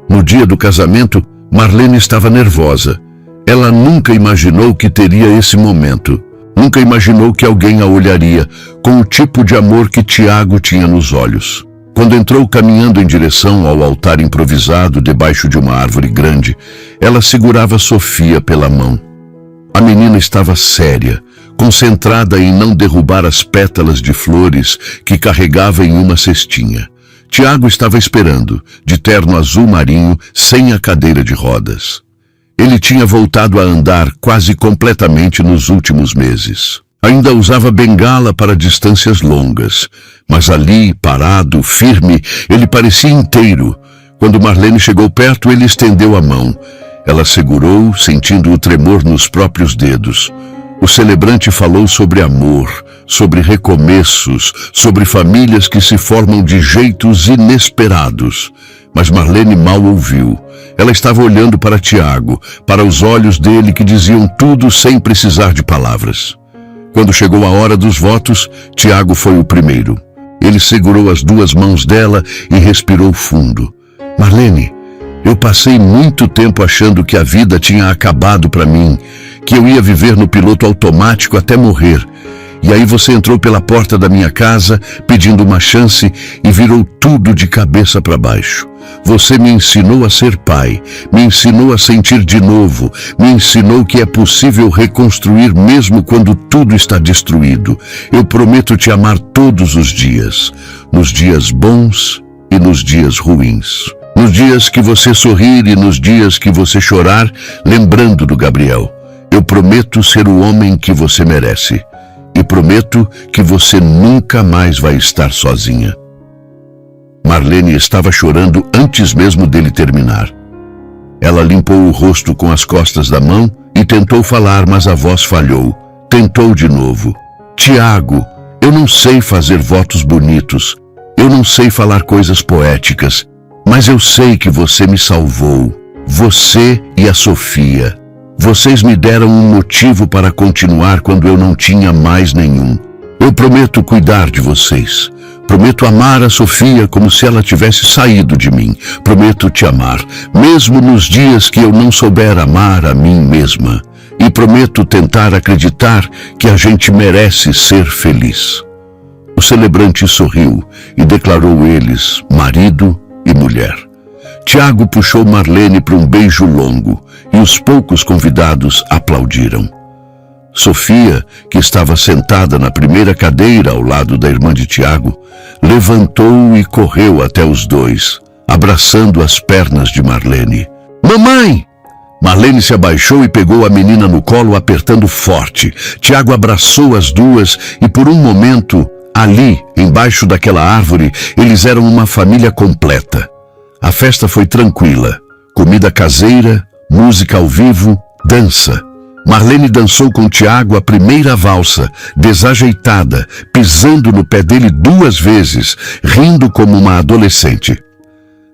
No dia do casamento, Marlene estava nervosa. Ela nunca imaginou que teria esse momento. Nunca imaginou que alguém a olharia com o tipo de amor que Tiago tinha nos olhos. Quando entrou caminhando em direção ao altar improvisado debaixo de uma árvore grande, ela segurava Sofia pela mão. A menina estava séria, concentrada em não derrubar as pétalas de flores que carregava em uma cestinha. Tiago estava esperando, de terno azul marinho, sem a cadeira de rodas. Ele tinha voltado a andar quase completamente nos últimos meses. Ainda usava bengala para distâncias longas, mas ali, parado, firme, ele parecia inteiro. Quando Marlene chegou perto, ele estendeu a mão. Ela segurou, sentindo o tremor nos próprios dedos. O celebrante falou sobre amor, sobre recomeços, sobre famílias que se formam de jeitos inesperados. Mas Marlene mal ouviu. Ela estava olhando para Tiago, para os olhos dele que diziam tudo sem precisar de palavras. Quando chegou a hora dos votos, Tiago foi o primeiro. Ele segurou as duas mãos dela e respirou fundo. Marlene, eu passei muito tempo achando que a vida tinha acabado para mim, que eu ia viver no piloto automático até morrer. E aí você entrou pela porta da minha casa, pedindo uma chance e virou tudo de cabeça para baixo. Você me ensinou a ser pai, me ensinou a sentir de novo, me ensinou que é possível reconstruir mesmo quando tudo está destruído. Eu prometo te amar todos os dias, nos dias bons e nos dias ruins. Nos dias que você sorrir e nos dias que você chorar, lembrando do Gabriel. Eu prometo ser o homem que você merece. E prometo que você nunca mais vai estar sozinha. Marlene estava chorando antes mesmo dele terminar. Ela limpou o rosto com as costas da mão e tentou falar, mas a voz falhou. Tentou de novo. Tiago, eu não sei fazer votos bonitos. Eu não sei falar coisas poéticas. Mas eu sei que você me salvou. Você e a Sofia. Vocês me deram um motivo para continuar quando eu não tinha mais nenhum. Eu prometo cuidar de vocês. Prometo amar a Sofia como se ela tivesse saído de mim. Prometo te amar, mesmo nos dias que eu não souber amar a mim mesma. E prometo tentar acreditar que a gente merece ser feliz. O celebrante sorriu e declarou eles marido e mulher. Tiago puxou Marlene para um beijo longo e os poucos convidados aplaudiram. Sofia, que estava sentada na primeira cadeira ao lado da irmã de Tiago, levantou e correu até os dois, abraçando as pernas de Marlene. Mamãe! Marlene se abaixou e pegou a menina no colo, apertando forte. Tiago abraçou as duas e por um momento, ali, embaixo daquela árvore, eles eram uma família completa. A festa foi tranquila. Comida caseira, música ao vivo, dança. Marlene dançou com Tiago a primeira valsa, desajeitada, pisando no pé dele 2 vezes, rindo como uma adolescente.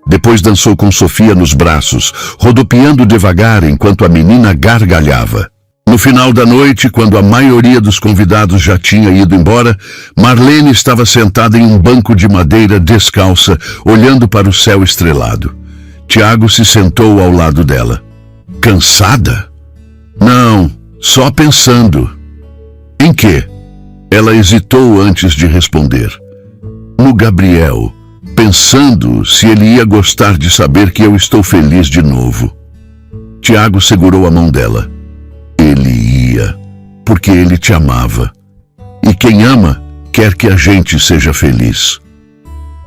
Depois dançou com Sofia nos braços, rodopiando devagar enquanto a menina gargalhava. No final da noite, quando a maioria dos convidados já tinha ido embora, Marlene estava sentada em um banco de madeira descalça, olhando para o céu estrelado. Tiago se sentou ao lado dela. Cansada? Não, só pensando. Em quê? Ela hesitou antes de responder. No Gabriel. pensando se ele ia gostar de saber que eu estou feliz de novo. Tiago segurou a mão dela. Ele ia, porque ele te amava. E quem ama, quer que a gente seja feliz.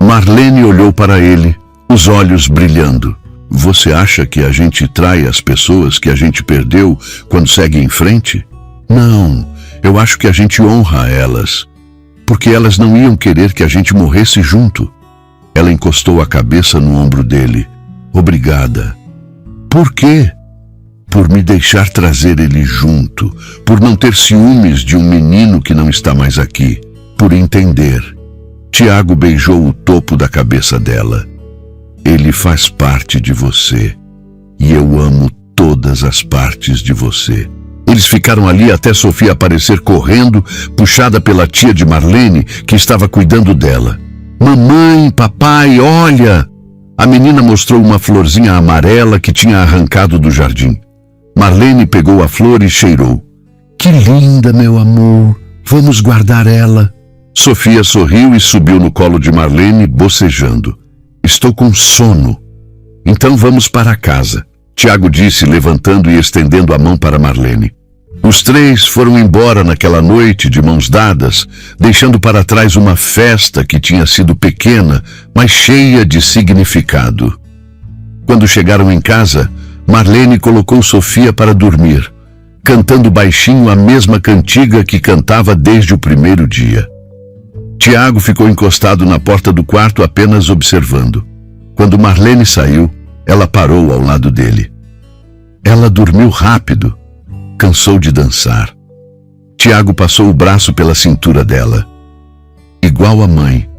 Marlene olhou para ele, os olhos brilhando. Você acha que a gente trai as pessoas que a gente perdeu quando segue em frente? Não, eu acho que a gente honra elas, porque elas não iam querer que a gente morresse junto. Ela encostou a cabeça no ombro dele. Obrigada. Por quê? Por me deixar trazer ele junto, por não ter ciúmes de um menino que não está mais aqui, por entender. Tiago beijou o topo da cabeça dela. Ele faz parte de você, e eu amo todas as partes de você. Eles ficaram ali até Sofia aparecer correndo, puxada pela tia de Marlene, que estava cuidando dela. Mamãe, papai, olha! A menina mostrou uma florzinha amarela que tinha arrancado do jardim. Marlene pegou a flor e cheirou. Que linda, meu amor! Vamos guardar ela. Sofia sorriu e subiu no colo de Marlene, bocejando. Estou com sono. Então vamos para casa, Tiago disse, levantando e estendendo a mão para Marlene. Os três foram embora naquela noite de mãos dadas, deixando para trás uma festa que tinha sido pequena, mas cheia de significado. Quando chegaram em casa, Marlene colocou Sofia para dormir, cantando baixinho a mesma cantiga que cantava desde o primeiro dia. Tiago ficou encostado na porta do quarto apenas observando. Quando Marlene saiu, ela parou ao lado dele. Ela dormiu rápido. Cansou de dançar. Tiago passou o braço pela cintura dela. Igual a mãe.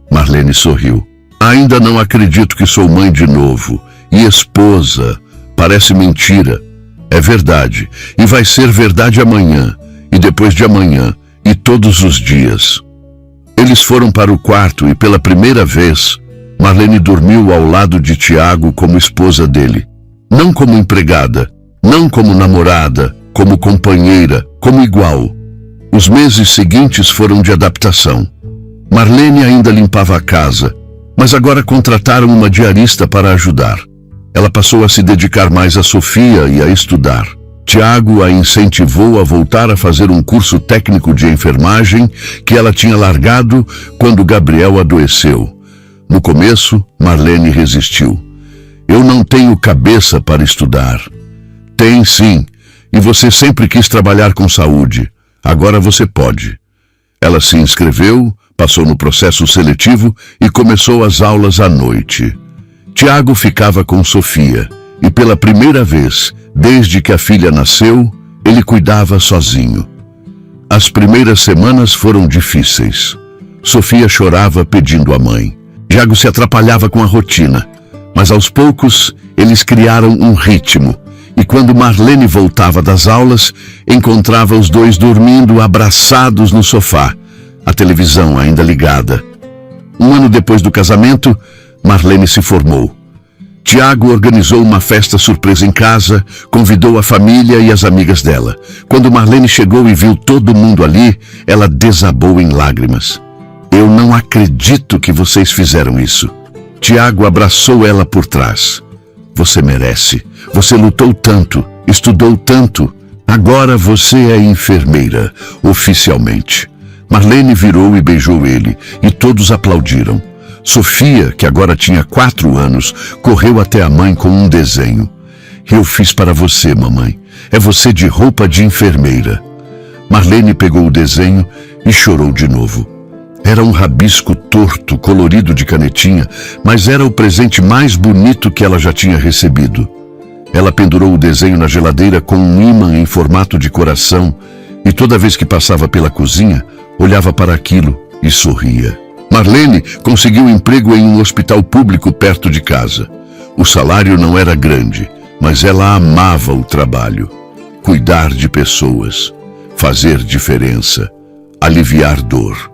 Marlene sorriu. Ainda não acredito que sou mãe de novo. E esposa. Parece mentira. É verdade. E vai ser verdade amanhã. E depois de amanhã. E todos os dias. Eles foram para o quarto e pela primeira vez, Marlene dormiu ao lado de Tiago como esposa dele. Não como empregada. Não como namorada, como companheira, como igual. Os meses seguintes foram de adaptação. Marlene ainda limpava a casa, mas agora contrataram uma diarista para ajudar. Ela passou a se dedicar mais a Sofia e a estudar. Tiago a incentivou a voltar a fazer um curso técnico de enfermagem que ela tinha largado quando Gabriel adoeceu. No começo, Marlene resistiu. Eu não tenho cabeça para estudar. Tem sim, e você sempre quis trabalhar com saúde. Agora você pode. Ela se inscreveu, passou no processo seletivo e começou as aulas à noite. Tiago ficava com Sofia, e pela primeira vez, desde que a filha nasceu, ele cuidava sozinho. As primeiras semanas foram difíceis. Sofia chorava pedindo a mãe. Tiago se atrapalhava com a rotina, mas aos poucos eles criaram um ritmo. E quando Marlene voltava das aulas, encontrava os dois dormindo abraçados no sofá, a televisão ainda ligada. Um ano depois do casamento, Marlene se formou. Tiago organizou uma festa surpresa em casa, convidou a família e as amigas dela. Quando Marlene chegou e viu todo mundo ali, ela desabou em lágrimas. Eu não acredito que vocês fizeram isso. Tiago abraçou ela por trás. Você merece. Você lutou tanto, estudou tanto. Agora você é enfermeira, oficialmente. Marlene virou e beijou ele, e todos aplaudiram. Sofia, que agora tinha 4 anos, correu até a mãe com um desenho. Eu fiz para você, mamãe. É você de roupa de enfermeira. Marlene pegou o desenho e chorou de novo. Era um rabisco torto, colorido de canetinha, mas era o presente mais bonito que ela já tinha recebido. Ela pendurou o desenho na geladeira com um ímã em formato de coração e toda vez que passava pela cozinha, olhava para aquilo e sorria. Marlene conseguiu emprego em um hospital público perto de casa. O salário não era grande, mas ela amava o trabalho. Cuidar de pessoas, fazer diferença, aliviar dor.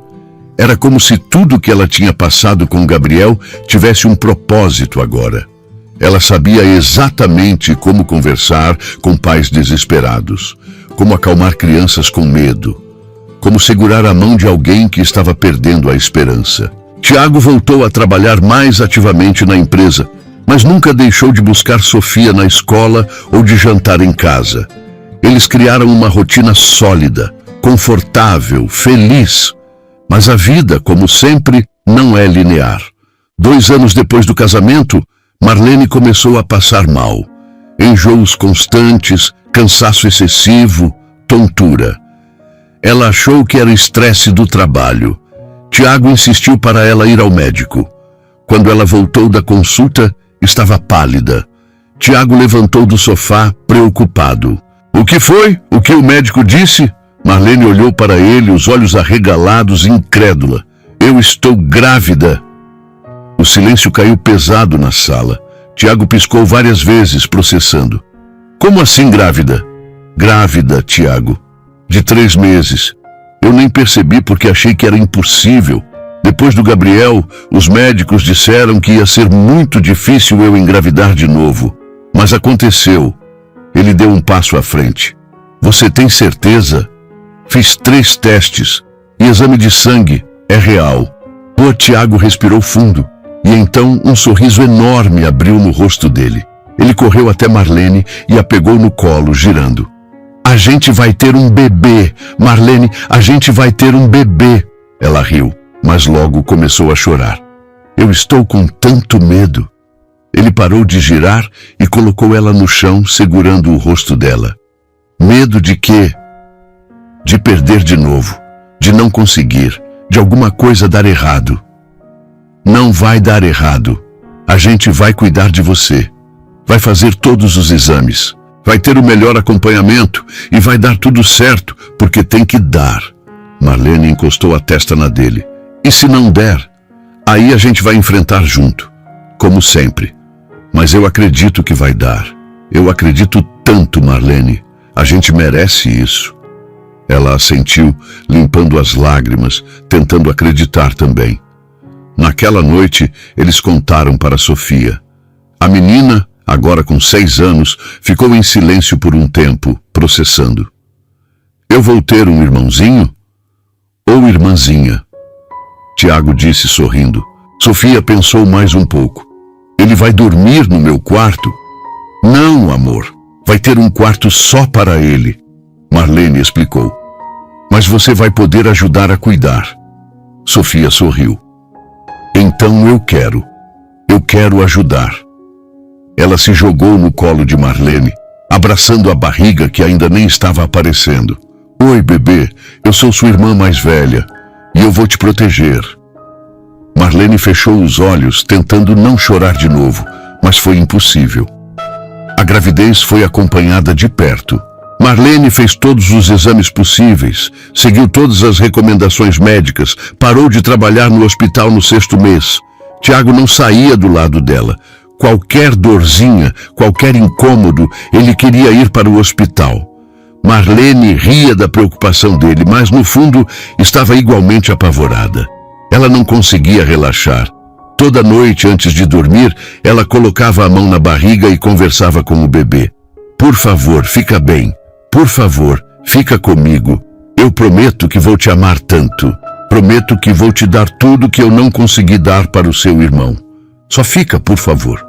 Era como se tudo que ela tinha passado com Gabriel tivesse um propósito agora. Ela sabia exatamente como conversar com pais desesperados, como acalmar crianças com medo, como segurar a mão de alguém que estava perdendo a esperança. Tiago voltou a trabalhar mais ativamente na empresa, mas nunca deixou de buscar Sofia na escola ou de jantar em casa. Eles criaram uma rotina sólida, confortável, feliz. Mas a vida, como sempre, não é linear. 2 anos depois do casamento, Marlene começou a passar mal. Enjoos constantes, cansaço excessivo, tontura. Ela achou que era estresse do trabalho. Tiago insistiu para ela ir ao médico. Quando ela voltou da consulta, estava pálida. Tiago levantou do sofá, preocupado. O que foi? O que o médico disse? Marlene olhou para ele, os olhos arregalados, incrédula. Eu estou grávida. O silêncio caiu pesado na sala. Tiago piscou várias vezes, processando. Como assim grávida? Grávida, Tiago. De 3 meses. Eu nem percebi porque achei que era impossível. Depois do Gabriel, os médicos disseram que ia ser muito difícil eu engravidar de novo. Mas aconteceu. Ele deu um passo à frente. Você tem certeza? Fiz 3 testes. E exame de sangue. É real. O Tiago respirou fundo. E então um sorriso enorme abriu no rosto dele. Ele correu até Marlene e a pegou no colo, girando. A gente vai ter um bebê, Marlene, a gente vai ter um bebê. Ela riu, mas logo começou a chorar. Eu estou com tanto medo. Ele parou de girar e colocou ela no chão, segurando o rosto dela. Medo de quê? De perder de novo, de não conseguir, de alguma coisa dar errado. Não vai dar errado. A gente vai cuidar de você. Vai fazer todos os exames. Vai ter o melhor acompanhamento e vai dar tudo certo, porque tem que dar. Marlene encostou a testa na dele. E se não der? Aí a gente vai enfrentar junto, como sempre. Mas eu acredito que vai dar. Eu acredito tanto, Marlene. A gente merece isso. Ela assentiu, limpando as lágrimas, tentando acreditar também. Naquela noite, eles contaram para Sofia. A menina, agora com 6 anos, ficou em silêncio por um tempo, processando. Eu vou ter um irmãozinho? Ou irmãzinha? Tiago disse sorrindo. Sofia pensou mais um pouco. Ele vai dormir no meu quarto? Não, amor. Vai ter um quarto só para ele. Marlene explicou. Mas você vai poder ajudar a cuidar. Sofia sorriu. Então eu quero ajudar. Ela se jogou no colo de Marlene, abraçando a barriga que ainda nem estava aparecendo. Oi, bebê, eu sou sua irmã mais velha e eu vou te proteger. Marlene fechou os olhos, tentando não chorar de novo, mas foi impossível. A gravidez foi acompanhada de perto. Marlene fez todos os exames possíveis, seguiu todas as recomendações médicas, parou de trabalhar no hospital no 6º mês. Tiago não saía do lado dela. Qualquer dorzinha, qualquer incômodo, ele queria ir para o hospital. Marlene ria da preocupação dele, mas no fundo estava igualmente apavorada. Ela não conseguia relaxar. Toda noite, antes de dormir, ela colocava a mão na barriga e conversava com o bebê. Por favor, fica bem. Por favor, fica comigo. Eu prometo que vou te amar tanto. Prometo que vou te dar tudo que eu não consegui dar para o seu irmão. Só fica, por favor.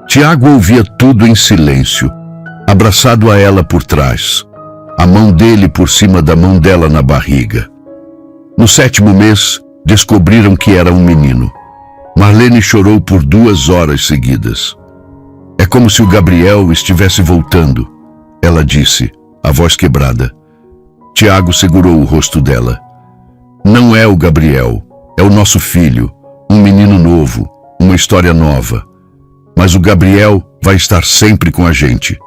Tiago ouvia tudo em silêncio, abraçado a ela por trás, a mão dele por cima da mão dela na barriga. No 7º mês, descobriram que era um menino. Marlene chorou por 2 horas seguidas. É como se o Gabriel estivesse voltando, ela disse, a voz quebrada. Tiago segurou o rosto dela. Não é o Gabriel, é o nosso filho, um menino novo, uma história nova. Mas o Gabriel vai estar sempre com a gente.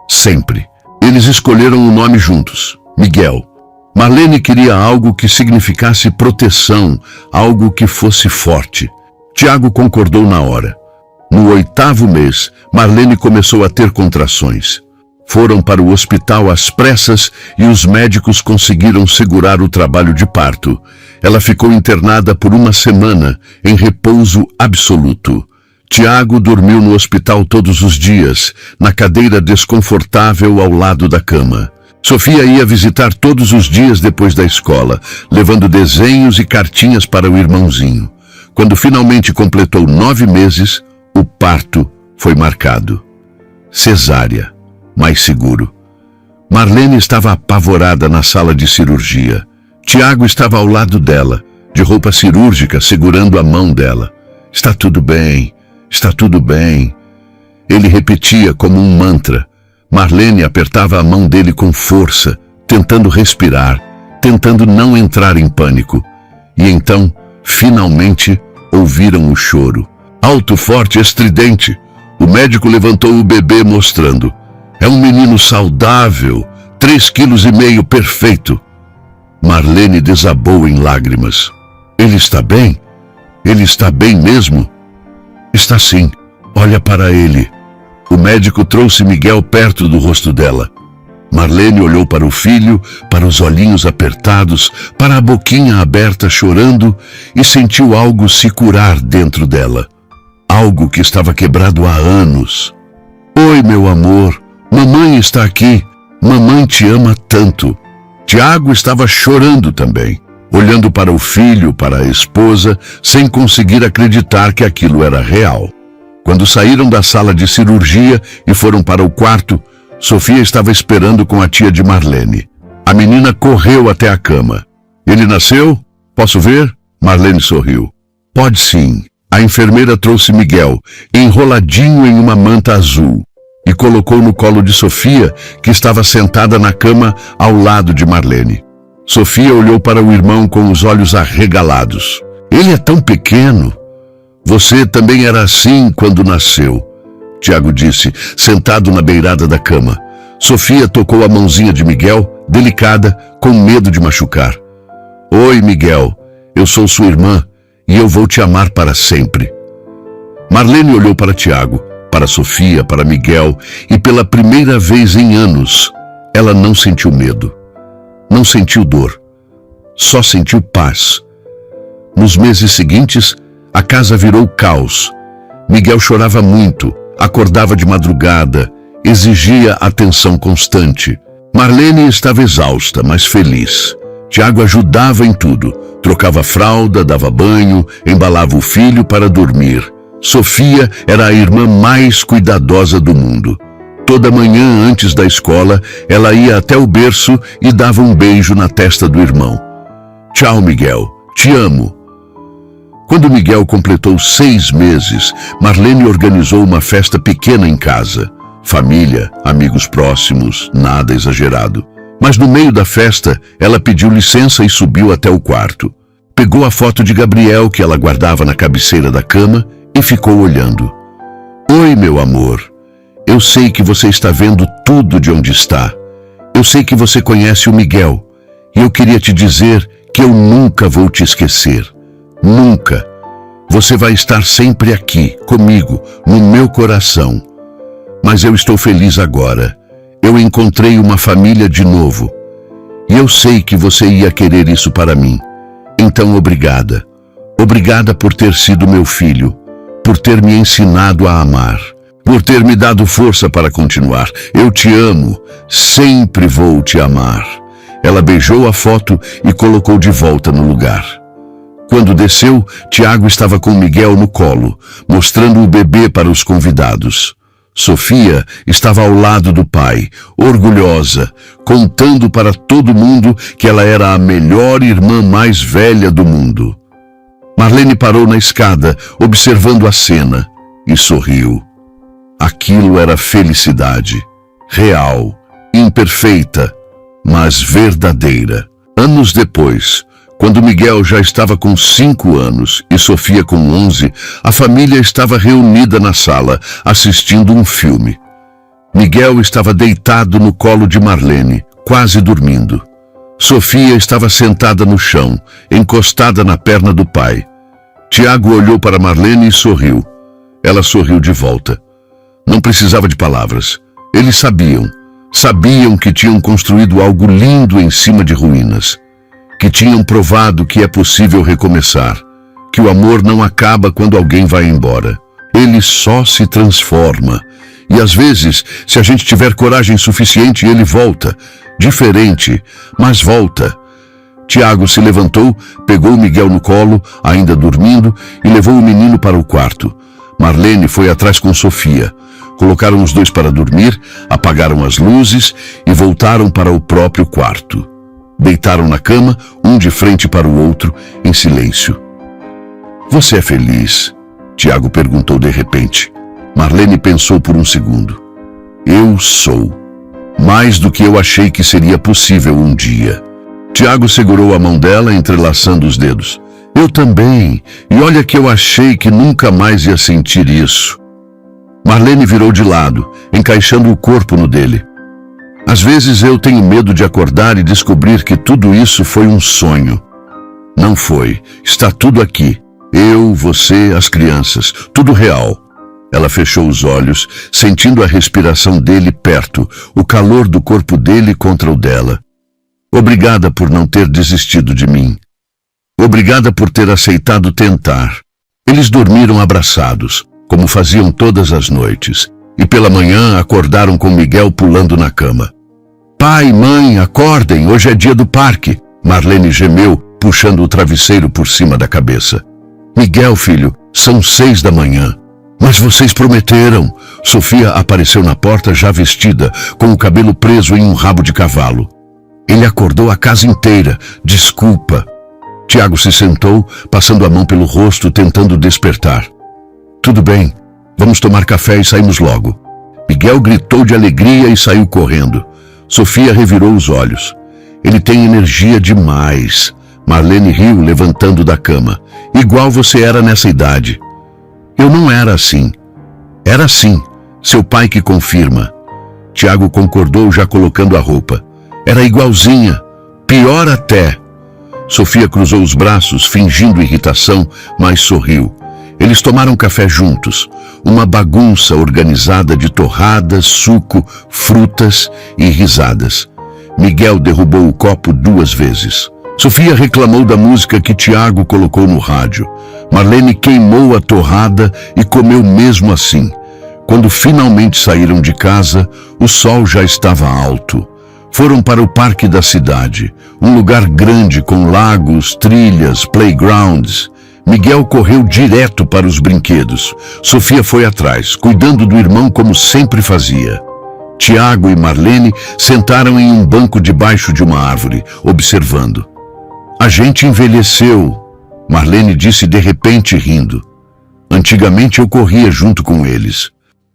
Sempre. Eles escolheram o nome juntos, Miguel. Marlene queria algo que significasse proteção, algo que fosse forte. Tiago concordou na hora. No 8º mês, Marlene começou a ter contrações. Foram para o hospital às pressas e os médicos conseguiram segurar o trabalho de parto. Ela ficou internada por 1 semana, em repouso absoluto. Tiago dormiu no hospital todos os dias, na cadeira desconfortável ao lado da cama. Sofia ia visitar todos os dias depois da escola, levando desenhos e cartinhas para o irmãozinho. Quando finalmente completou 9 meses, o parto foi marcado. Cesárea, mais seguro. Marlene estava apavorada na sala de cirurgia. Tiago estava ao lado dela, de roupa cirúrgica, segurando a mão dela. Está tudo bem, está tudo bem. Ele repetia como um mantra. Marlene apertava a mão dele com força, tentando respirar, tentando não entrar em pânico. E então, finalmente, ouviram o choro. Alto, forte, estridente. O médico levantou o bebê mostrando. É um menino saudável, 3,5 quilos perfeito. Marlene desabou em lágrimas. Ele está bem? Ele está bem mesmo? Está sim. Olha para ele. O médico trouxe Miguel perto do rosto dela. Marlene olhou para o filho, para os olhinhos apertados, para a boquinha aberta chorando e sentiu algo se curar dentro dela. Algo que estava quebrado há anos. Oi, meu amor. Mamãe está aqui. Mamãe te ama tanto. Tiago estava chorando também, olhando para o filho, para a esposa, sem conseguir acreditar que aquilo era real. Quando saíram da sala de cirurgia e foram para o quarto, Sofia estava esperando com a tia de Marlene. A menina correu até a cama. Ele nasceu? Posso ver? Marlene sorriu. Pode sim. A enfermeira trouxe Miguel, enroladinho em uma manta azul, e colocou no colo de Sofia, que estava sentada na cama ao lado de Marlene. Sofia olhou para o irmão com os olhos arregalados. Ele é tão pequeno. Você também era assim quando nasceu, Tiago disse, sentado na beirada da cama. Sofia tocou a mãozinha de Miguel, delicada, com medo de machucar. Oi, Miguel, eu sou sua irmã e eu vou te amar para sempre. Marlene olhou para Tiago, para Sofia, para Miguel, e pela primeira vez em anos, ela não sentiu medo. Não sentiu dor. Só sentiu paz. Nos meses seguintes, a casa virou caos. Miguel chorava muito, acordava de madrugada, exigia atenção constante. Marlene estava exausta, mas feliz. Tiago ajudava em tudo. Trocava fralda, dava banho, embalava o filho para dormir. Sofia era a irmã mais cuidadosa do mundo. Toda manhã antes da escola, ela ia até o berço e dava um beijo na testa do irmão. Tchau, Miguel. Te amo. Quando Miguel completou 6 meses, Marlene organizou uma festa pequena em casa. Família, amigos próximos, nada exagerado. Mas no meio da festa, ela pediu licença e subiu até o quarto. Pegou a foto de Gabriel que ela guardava na cabeceira da cama e ficou olhando. Oi, meu amor. Eu sei que você está vendo tudo de onde está. Eu sei que você conhece o Miguel. E eu queria te dizer que eu nunca vou te esquecer. Nunca. Você vai estar sempre aqui, comigo, no meu coração. Mas eu estou feliz agora. Eu encontrei uma família de novo. E eu sei que você ia querer isso para mim. Então, obrigada. Obrigada por ter sido meu filho. Por ter me ensinado a amar. Por ter me dado força para continuar. Eu te amo. Sempre vou te amar. Ela beijou a foto e colocou de volta no lugar. Quando desceu, Tiago estava com Miguel no colo, mostrando o bebê para os convidados. Sofia estava ao lado do pai, orgulhosa, contando para todo mundo que ela era a melhor irmã mais velha do mundo. Marlene parou na escada, observando a cena, e sorriu. Aquilo era felicidade, real, imperfeita, mas verdadeira. Anos depois, quando Miguel já estava com 5 anos e Sofia com 11, a família estava reunida na sala, assistindo um filme. Miguel estava deitado no colo de Marlene, quase dormindo. Sofia estava sentada no chão, encostada na perna do pai. Tiago olhou para Marlene e sorriu. Ela sorriu de volta. Não precisava de palavras. Eles sabiam que tinham construído algo lindo em cima de ruínas. Que tinham provado que é possível recomeçar, que o amor não acaba quando alguém vai embora. Ele só se transforma. E às vezes, se a gente tiver coragem suficiente, ele volta. Diferente, mas volta. Tiago se levantou, pegou Miguel no colo, ainda dormindo, e levou o menino para o quarto. Marlene foi atrás com Sofia. Colocaram os dois para dormir, apagaram as luzes e voltaram para o próprio quarto. Deitaram na cama, um de frente para o outro, em silêncio. Você é feliz? Tiago perguntou de repente. Marlene pensou por um segundo. Eu sou. Mais do que eu achei que seria possível um dia. Tiago segurou a mão dela, entrelaçando os dedos. Eu também. E olha que eu achei que nunca mais ia sentir isso. Marlene virou de lado, encaixando o corpo no dele. Às vezes eu tenho medo de acordar e descobrir que tudo isso foi um sonho. Não foi. Está tudo aqui. Eu, você, as crianças. Tudo real. Ela fechou os olhos, sentindo a respiração dele perto, o calor do corpo dele contra o dela. Obrigada por não ter desistido de mim. Obrigada por ter aceitado tentar. Eles dormiram abraçados, como faziam todas as noites, e pela manhã acordaram com Miguel pulando na cama. Pai, mãe, acordem, hoje é dia do parque. Marlene gemeu, puxando o travesseiro por cima da cabeça. Miguel, filho, são 6 da manhã. Mas vocês prometeram. Sofia apareceu na porta já vestida, com o cabelo preso em um rabo de cavalo. Ele acordou a casa inteira. Desculpa. Tiago se sentou, passando a mão pelo rosto, tentando despertar. Tudo bem, vamos tomar café e saímos logo. Miguel gritou de alegria e saiu correndo. Sofia revirou os olhos. Ele tem energia demais. Marlene riu, levantando da cama. Igual você era nessa idade. Eu não era assim. Era assim. Seu pai que confirma. Tiago concordou, já colocando a roupa. Era igualzinha. Pior até. Sofia cruzou os braços, fingindo irritação, mas sorriu. Eles tomaram café juntos. Uma bagunça organizada de torradas, suco, frutas e risadas. Miguel derrubou o copo 2 vezes. Sofia reclamou da música que Tiago colocou no rádio. Marlene queimou a torrada e comeu mesmo assim. Quando finalmente saíram de casa, o sol já estava alto. Foram para o parque da cidade, um lugar grande com lagos, trilhas, playgrounds. Miguel correu direto para os brinquedos. Sofia foi atrás, cuidando do irmão como sempre fazia. Tiago e Marlene sentaram em um banco debaixo de uma árvore, observando. A gente envelheceu, Marlene disse de repente rindo. Antigamente eu corria junto com eles.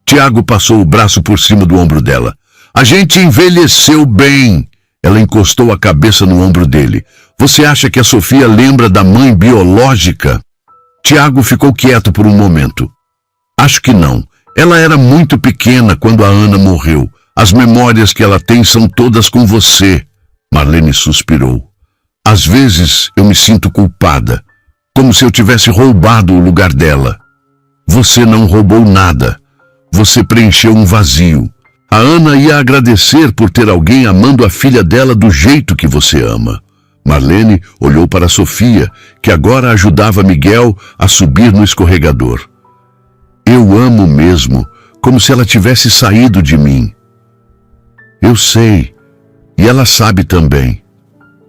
Tiago passou o braço por cima do ombro dela. A gente envelheceu bem. Ela encostou a cabeça no ombro dele. Você acha que a Sofia lembra da mãe biológica? Tiago ficou quieto por um momento. Acho que não. Ela era muito pequena quando a Ana morreu. As memórias que ela tem são todas com você. Marlene suspirou. Às vezes eu me sinto culpada, como se eu tivesse roubado o lugar dela. Você não roubou nada. Você preencheu um vazio. A Ana ia agradecer por ter alguém amando a filha dela do jeito que você ama. Marlene olhou para Sofia, que agora ajudava Miguel a subir no escorregador. Eu amo mesmo, como se ela tivesse saído de mim. Eu sei, e ela sabe também.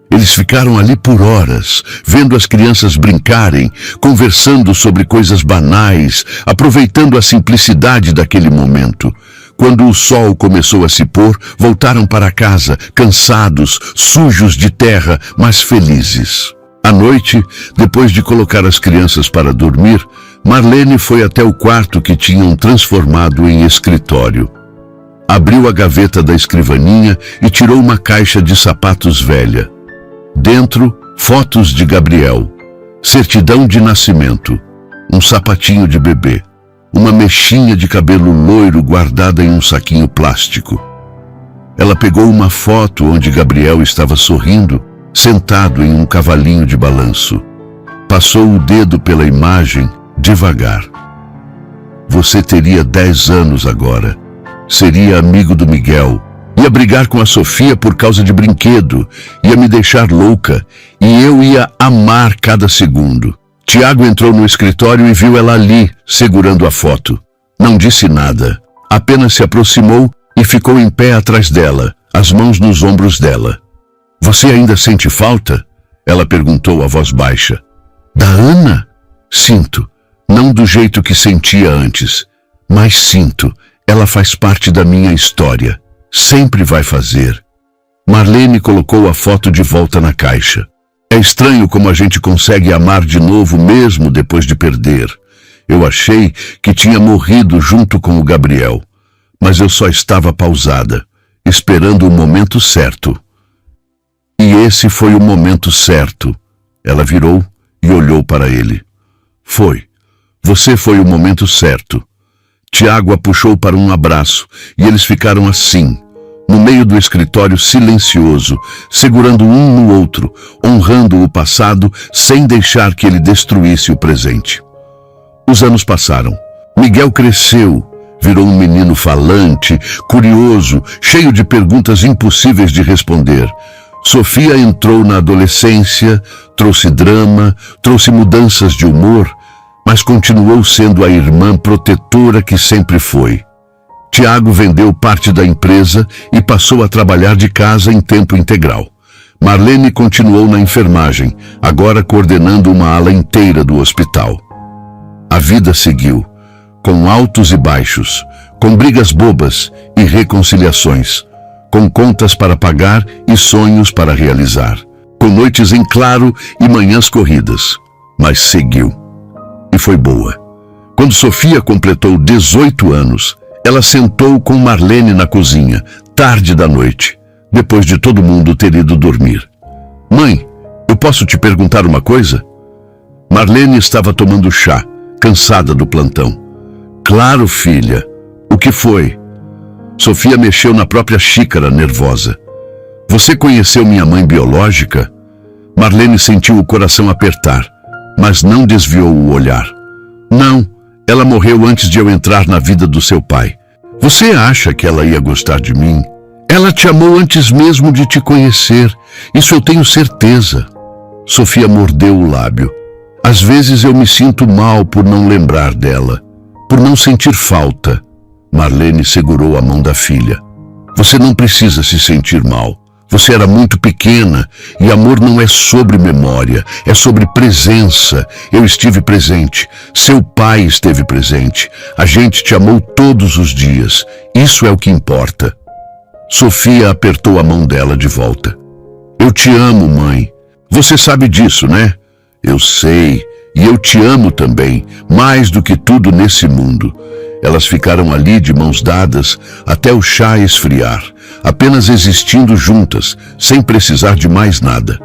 Eles ficaram ali por horas, vendo as crianças brincarem, conversando sobre coisas banais, aproveitando a simplicidade daquele momento. Quando o sol começou a se pôr, voltaram para casa, cansados, sujos de terra, mas felizes. À noite, depois de colocar as crianças para dormir, Marlene foi até o quarto que tinham transformado em escritório. Abriu a gaveta da escrivaninha e tirou uma caixa de sapatos velha. Dentro, fotos de Gabriel, certidão de nascimento, um sapatinho de bebê, uma mechinha de cabelo loiro guardada em um saquinho plástico. Ela pegou uma foto onde Gabriel estava sorrindo, sentado em um cavalinho de balanço. Passou o dedo pela imagem, devagar. Você teria 10 anos agora. Seria amigo do Miguel. Ia brigar com a Sofia por causa de brinquedo. Ia me deixar louca. E eu ia amar cada segundo. Tiago entrou no escritório e viu ela ali, segurando a foto. Não disse nada. Apenas se aproximou e ficou em pé atrás dela, as mãos nos ombros dela. Você ainda sente falta? Ela perguntou a voz baixa. Da Ana? Sinto. Não do jeito que sentia antes, mas sinto. Ela faz parte da minha história. Sempre vai fazer. Marlene colocou a foto de volta na caixa. É estranho como a gente consegue amar de novo mesmo depois de perder. Eu achei que tinha morrido junto com o Gabriel, mas eu só estava pausada, esperando o momento certo. E esse foi o momento certo. Ela virou e olhou para ele. Foi. Você foi o momento certo. Tiago a puxou para um abraço e eles ficaram assim, no meio do escritório silencioso, segurando um no outro, honrando o passado sem deixar que ele destruísse o presente. Os anos passaram. Miguel cresceu, virou um menino falante, curioso, cheio de perguntas impossíveis de responder. Sofia entrou na adolescência, trouxe drama, trouxe mudanças de humor, mas continuou sendo a irmã protetora que sempre foi. Tiago vendeu parte da empresa e passou a trabalhar de casa em tempo integral. Marlene continuou na enfermagem, agora coordenando uma ala inteira do hospital. A vida seguiu, com altos e baixos, com brigas bobas e reconciliações, com contas para pagar e sonhos para realizar, com noites em claro e manhãs corridas, mas seguiu. E foi boa. Quando Sofia completou 18 anos, ela sentou com Marlene na cozinha, tarde da noite, depois de todo mundo ter ido dormir. Mãe, eu posso te perguntar uma coisa? Marlene estava tomando chá, cansada do plantão. Claro, filha. O que foi? Sofia mexeu na própria xícara, nervosa. Você conheceu minha mãe biológica? Marlene sentiu o coração apertar, mas não desviou o olhar. Não, ela morreu antes de eu entrar na vida do seu pai. Você acha que ela ia gostar de mim? Ela te amou antes mesmo de te conhecer. Isso eu tenho certeza. Sofia mordeu o lábio. Às vezes eu me sinto mal por não lembrar dela, por não sentir falta. Marlene segurou a mão da filha. Você não precisa se sentir mal. Você era muito pequena e amor não é sobre memória, é sobre presença. Eu estive presente, seu pai esteve presente. A gente te amou todos os dias. Isso é o que importa. Sofia apertou a mão dela de volta. Eu te amo, mãe. Você sabe disso, né? Eu sei, e eu te amo também, mais do que tudo nesse mundo. Elas ficaram ali de mãos dadas até o chá esfriar, apenas existindo juntas, sem precisar de mais nada.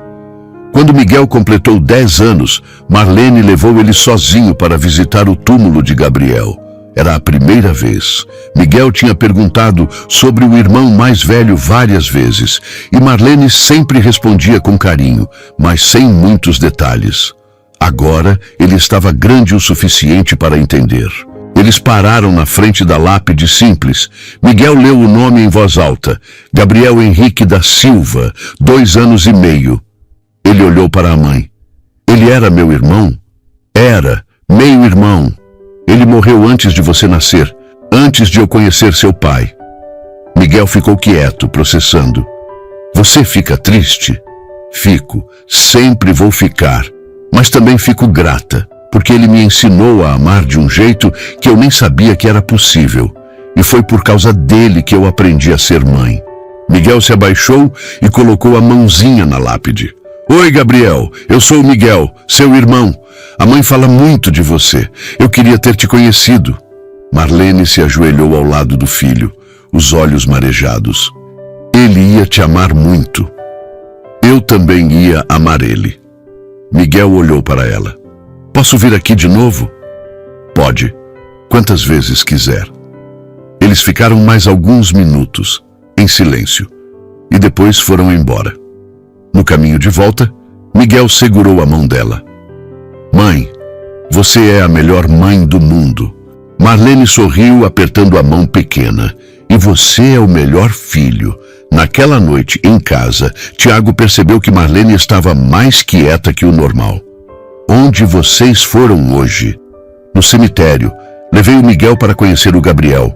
Quando Miguel completou 10 anos, Marlene levou ele sozinho para visitar o túmulo de Gabriel. Era a primeira vez. Miguel tinha perguntado sobre o irmão mais velho várias vezes, e Marlene sempre respondia com carinho, mas sem muitos detalhes. Agora ele estava grande o suficiente para entender. Eles pararam na frente da lápide simples. Miguel leu o nome em voz alta. Gabriel Henrique da Silva, 2 anos e meio. Ele olhou para a mãe. Ele era meu irmão? Era, meio-irmão. Ele morreu antes de você nascer, antes de eu conhecer seu pai. Miguel ficou quieto, processando. Você fica triste? Fico, sempre vou ficar. Mas também fico grata, porque ele me ensinou a amar de um jeito que eu nem sabia que era possível. E foi por causa dele que eu aprendi a ser mãe. Miguel se abaixou e colocou a mãozinha na lápide. Oi, Gabriel, eu sou o Miguel, seu irmão. A mãe fala muito de você. Eu queria ter te conhecido. Marlene se ajoelhou ao lado do filho, os olhos marejados. Ele ia te amar muito. Eu também ia amar ele. Miguel olhou para ela. Posso vir aqui de novo? Pode, quantas vezes quiser. Eles ficaram mais alguns minutos, em silêncio, e depois foram embora. No caminho de volta, Miguel segurou a mão dela. Mãe, você é a melhor mãe do mundo. Marlene sorriu apertando a mão pequena. E você é o melhor filho. Naquela noite, em casa, Tiago percebeu que Marlene estava mais quieta que o normal. Onde vocês foram hoje? No cemitério. Levei o Miguel para conhecer o Gabriel.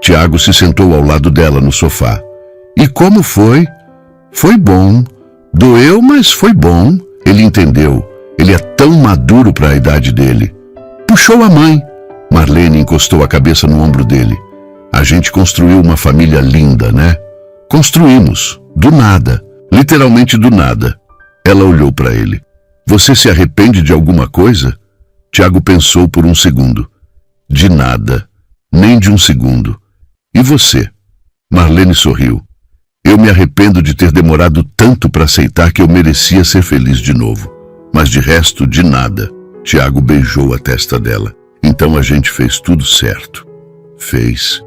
Tiago se sentou ao lado dela no sofá. E como foi? Foi bom. Doeu, mas foi bom. Ele entendeu. Ele é tão maduro para a idade dele. Puxou a mãe. Marlene encostou a cabeça no ombro dele. A gente construiu uma família linda, né? Construímos. Do nada. Literalmente do nada. Ela olhou para ele. Você se arrepende de alguma coisa? Tiago pensou por um segundo. De nada. Nem de um segundo. E você? Marlene sorriu. Eu me arrependo de ter demorado tanto para aceitar que eu merecia ser feliz de novo. Mas de resto, de nada. Tiago beijou a testa dela. Então a gente fez tudo certo. Fez.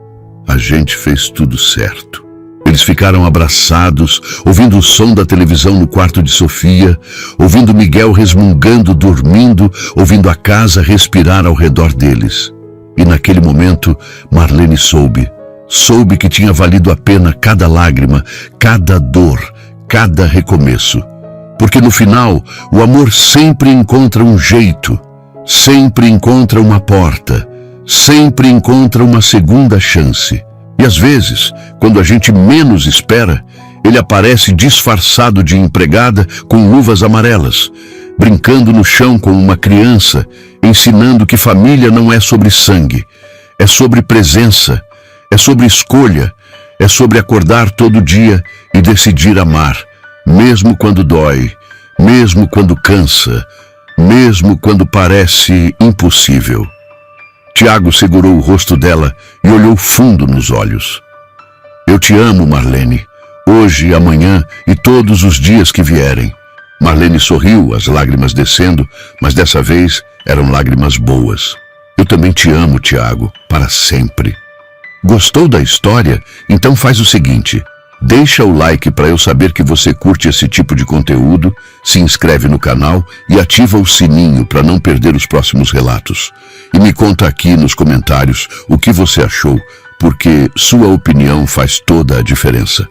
A gente fez tudo certo. Eles ficaram abraçados, ouvindo o som da televisão no quarto de Sofia, ouvindo Miguel resmungando, dormindo, ouvindo a casa respirar ao redor deles. E naquele momento, Marlene soube que tinha valido a pena cada lágrima, cada dor, cada recomeço. Porque no final, o amor sempre encontra um jeito, sempre encontra uma porta, sempre encontra uma segunda chance. E às vezes, quando a gente menos espera, ele aparece disfarçado de empregada com luvas amarelas, brincando no chão com uma criança, ensinando que família não é sobre sangue, é sobre presença, é sobre escolha, é sobre acordar todo dia e decidir amar, mesmo quando dói, mesmo quando cansa, mesmo quando parece impossível. Tiago segurou o rosto dela e olhou fundo nos olhos. Eu te amo, Marlene, hoje, amanhã e todos os dias que vierem. Marlene sorriu, as lágrimas descendo, mas dessa vez eram lágrimas boas. Eu também te amo, Tiago, para sempre. Gostou da história? Então faz o seguinte, deixa o like para eu saber que você curte esse tipo de conteúdo, se inscreve no canal e ativa o sininho para não perder os próximos relatos. E me conta aqui nos comentários o que você achou, porque sua opinião faz toda a diferença.